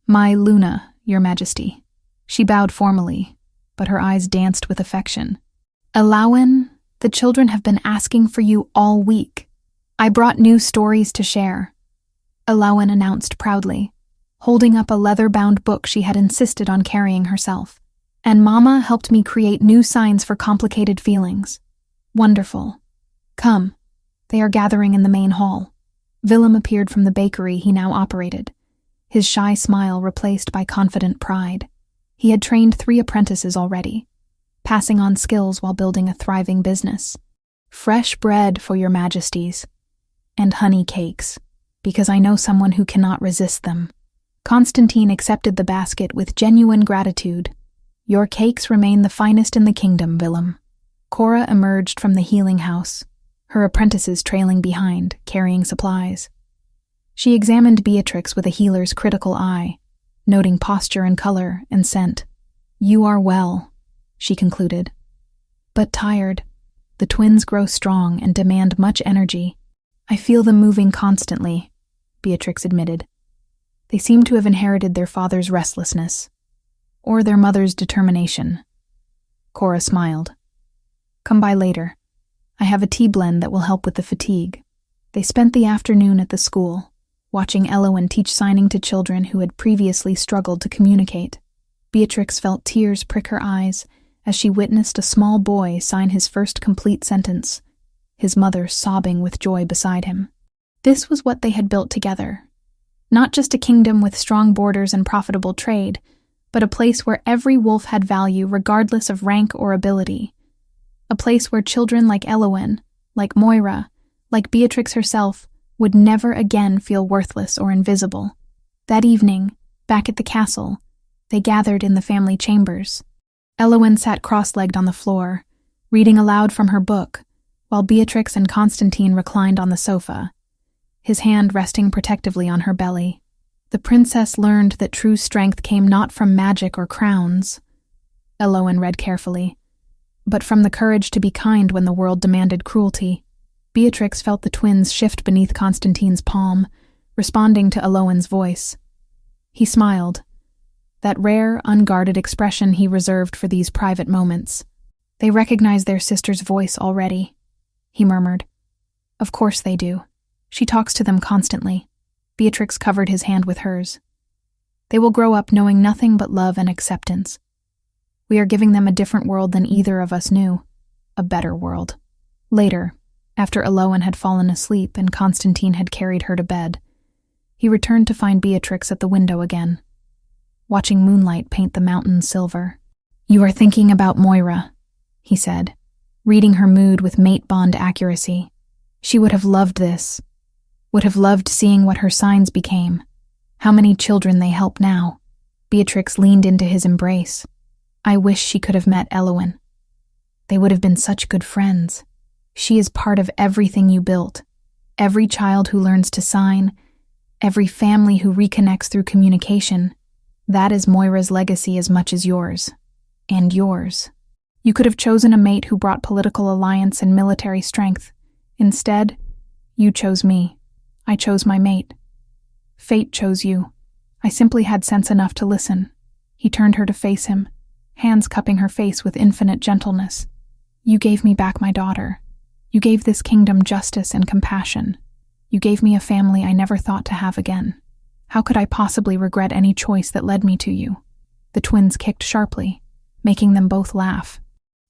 My Luna, Your Majesty. She bowed formally, but her eyes danced with affection. Eowyn, the children have been asking for you all week. I brought new stories to share, Eowyn announced proudly, holding up a leather-bound book she had insisted on carrying herself. And Mama helped me create new signs for complicated feelings. Wonderful. Come. They are gathering in the main hall. Willem appeared from the bakery he now operated, his shy smile replaced by confident pride. He had trained 3 apprentices already, passing on skills while building a thriving business. Fresh bread for your majesties, and honey cakes, because I know someone who cannot resist them. Constantine accepted the basket with genuine gratitude. Your cakes remain the finest in the kingdom, Willem. Cora emerged from the healing house, her apprentices trailing behind, carrying supplies. She examined Beatrix with a healer's critical eye, noting posture and color and scent. You are well, she concluded. But tired. The twins grow strong and demand much energy. I feel them moving constantly, Beatrix admitted. They seem to have inherited their father's restlessness, or their mother's determination. Cora smiled. Come by later. I have a tea blend that will help with the fatigue. They spent the afternoon at the school, watching Eowyn teach signing to children who had previously struggled to communicate. Beatrix felt tears prick her eyes as she witnessed a small boy sign his first complete sentence, his mother sobbing with joy beside him. This was what they had built together. Not just a kingdom with strong borders and profitable trade, but a place where every wolf had value regardless of rank or ability. A place where children like Eowyn, like Moira, like Beatrix herself, would never again feel worthless or invisible. That evening, back at the castle, they gathered in the family chambers. Eowyn sat cross-legged on the floor, reading aloud from her book, while Beatrix and Constantine reclined on the sofa, his hand resting protectively on her belly. The princess learned that true strength came not from magic or crowns, Eowyn read carefully, but from the courage to be kind when the world demanded cruelty. Beatrix felt the twins shift beneath Constantine's palm, responding to Eowyn's voice. He smiled, that rare, unguarded expression he reserved for these private moments. They recognize their sister's voice already, he murmured. Of course they do. She talks to them constantly. Beatrix covered his hand with hers. They will grow up knowing nothing but love and acceptance. We are giving them a different world than either of us knew. A better world. Later, after Eowyn had fallen asleep and Constantine had carried her to bed, he returned to find Beatrix at the window again, watching moonlight paint the mountains silver. You are thinking about Moira, he said, reading her mood with mate bond accuracy. She would have loved this, would have loved seeing what her signs became, how many children they help now. Beatrix leaned into his embrace. I wish she could have met Elowyn. They would have been such good friends. She is part of everything you built. Every child who learns to sign, every family who reconnects through communication. That is Moira's legacy as much as yours. And yours. You could have chosen a mate who brought political alliance and military strength. Instead, you chose me. I chose my mate. Fate chose you. I simply had sense enough to listen. He turned her to face him, hands cupping her face with infinite gentleness. You gave me back my daughter. You gave this kingdom justice and compassion. You gave me a family I never thought to have again. How could I possibly regret any choice that led me to you? The twins kicked sharply, making them both laugh.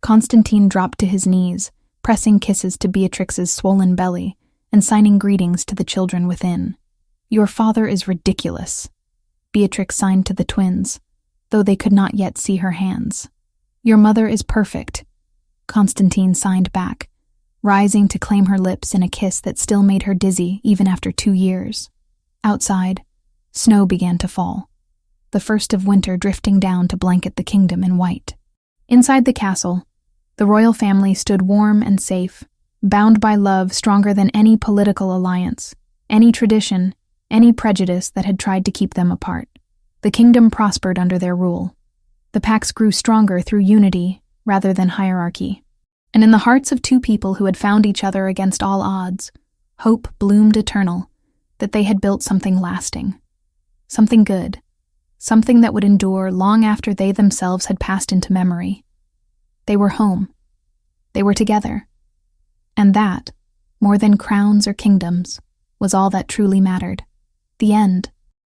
Constantine dropped to his knees, pressing kisses to Beatrix's swollen belly and signing greetings to the children within. Your father is ridiculous. Beatrix signed to the twins, though they could not yet see her hands. Your mother is perfect. Constantine signed back, rising to claim her lips in a kiss that still made her dizzy even after 2 years. Outside, snow began to fall, the first of winter drifting down to blanket the kingdom in white. Inside the castle, the royal family stood warm and safe, bound by love stronger than any political alliance, any tradition, any prejudice that had tried to keep them apart. The kingdom prospered under their rule. The pacts grew stronger through unity rather than hierarchy. And in the hearts of two people who had found each other against all odds, hope bloomed eternal, that they had built something lasting, something good, something that would endure long after they themselves had passed into memory. They were home. They were together. And that, more than crowns or kingdoms, was all that truly mattered. The end.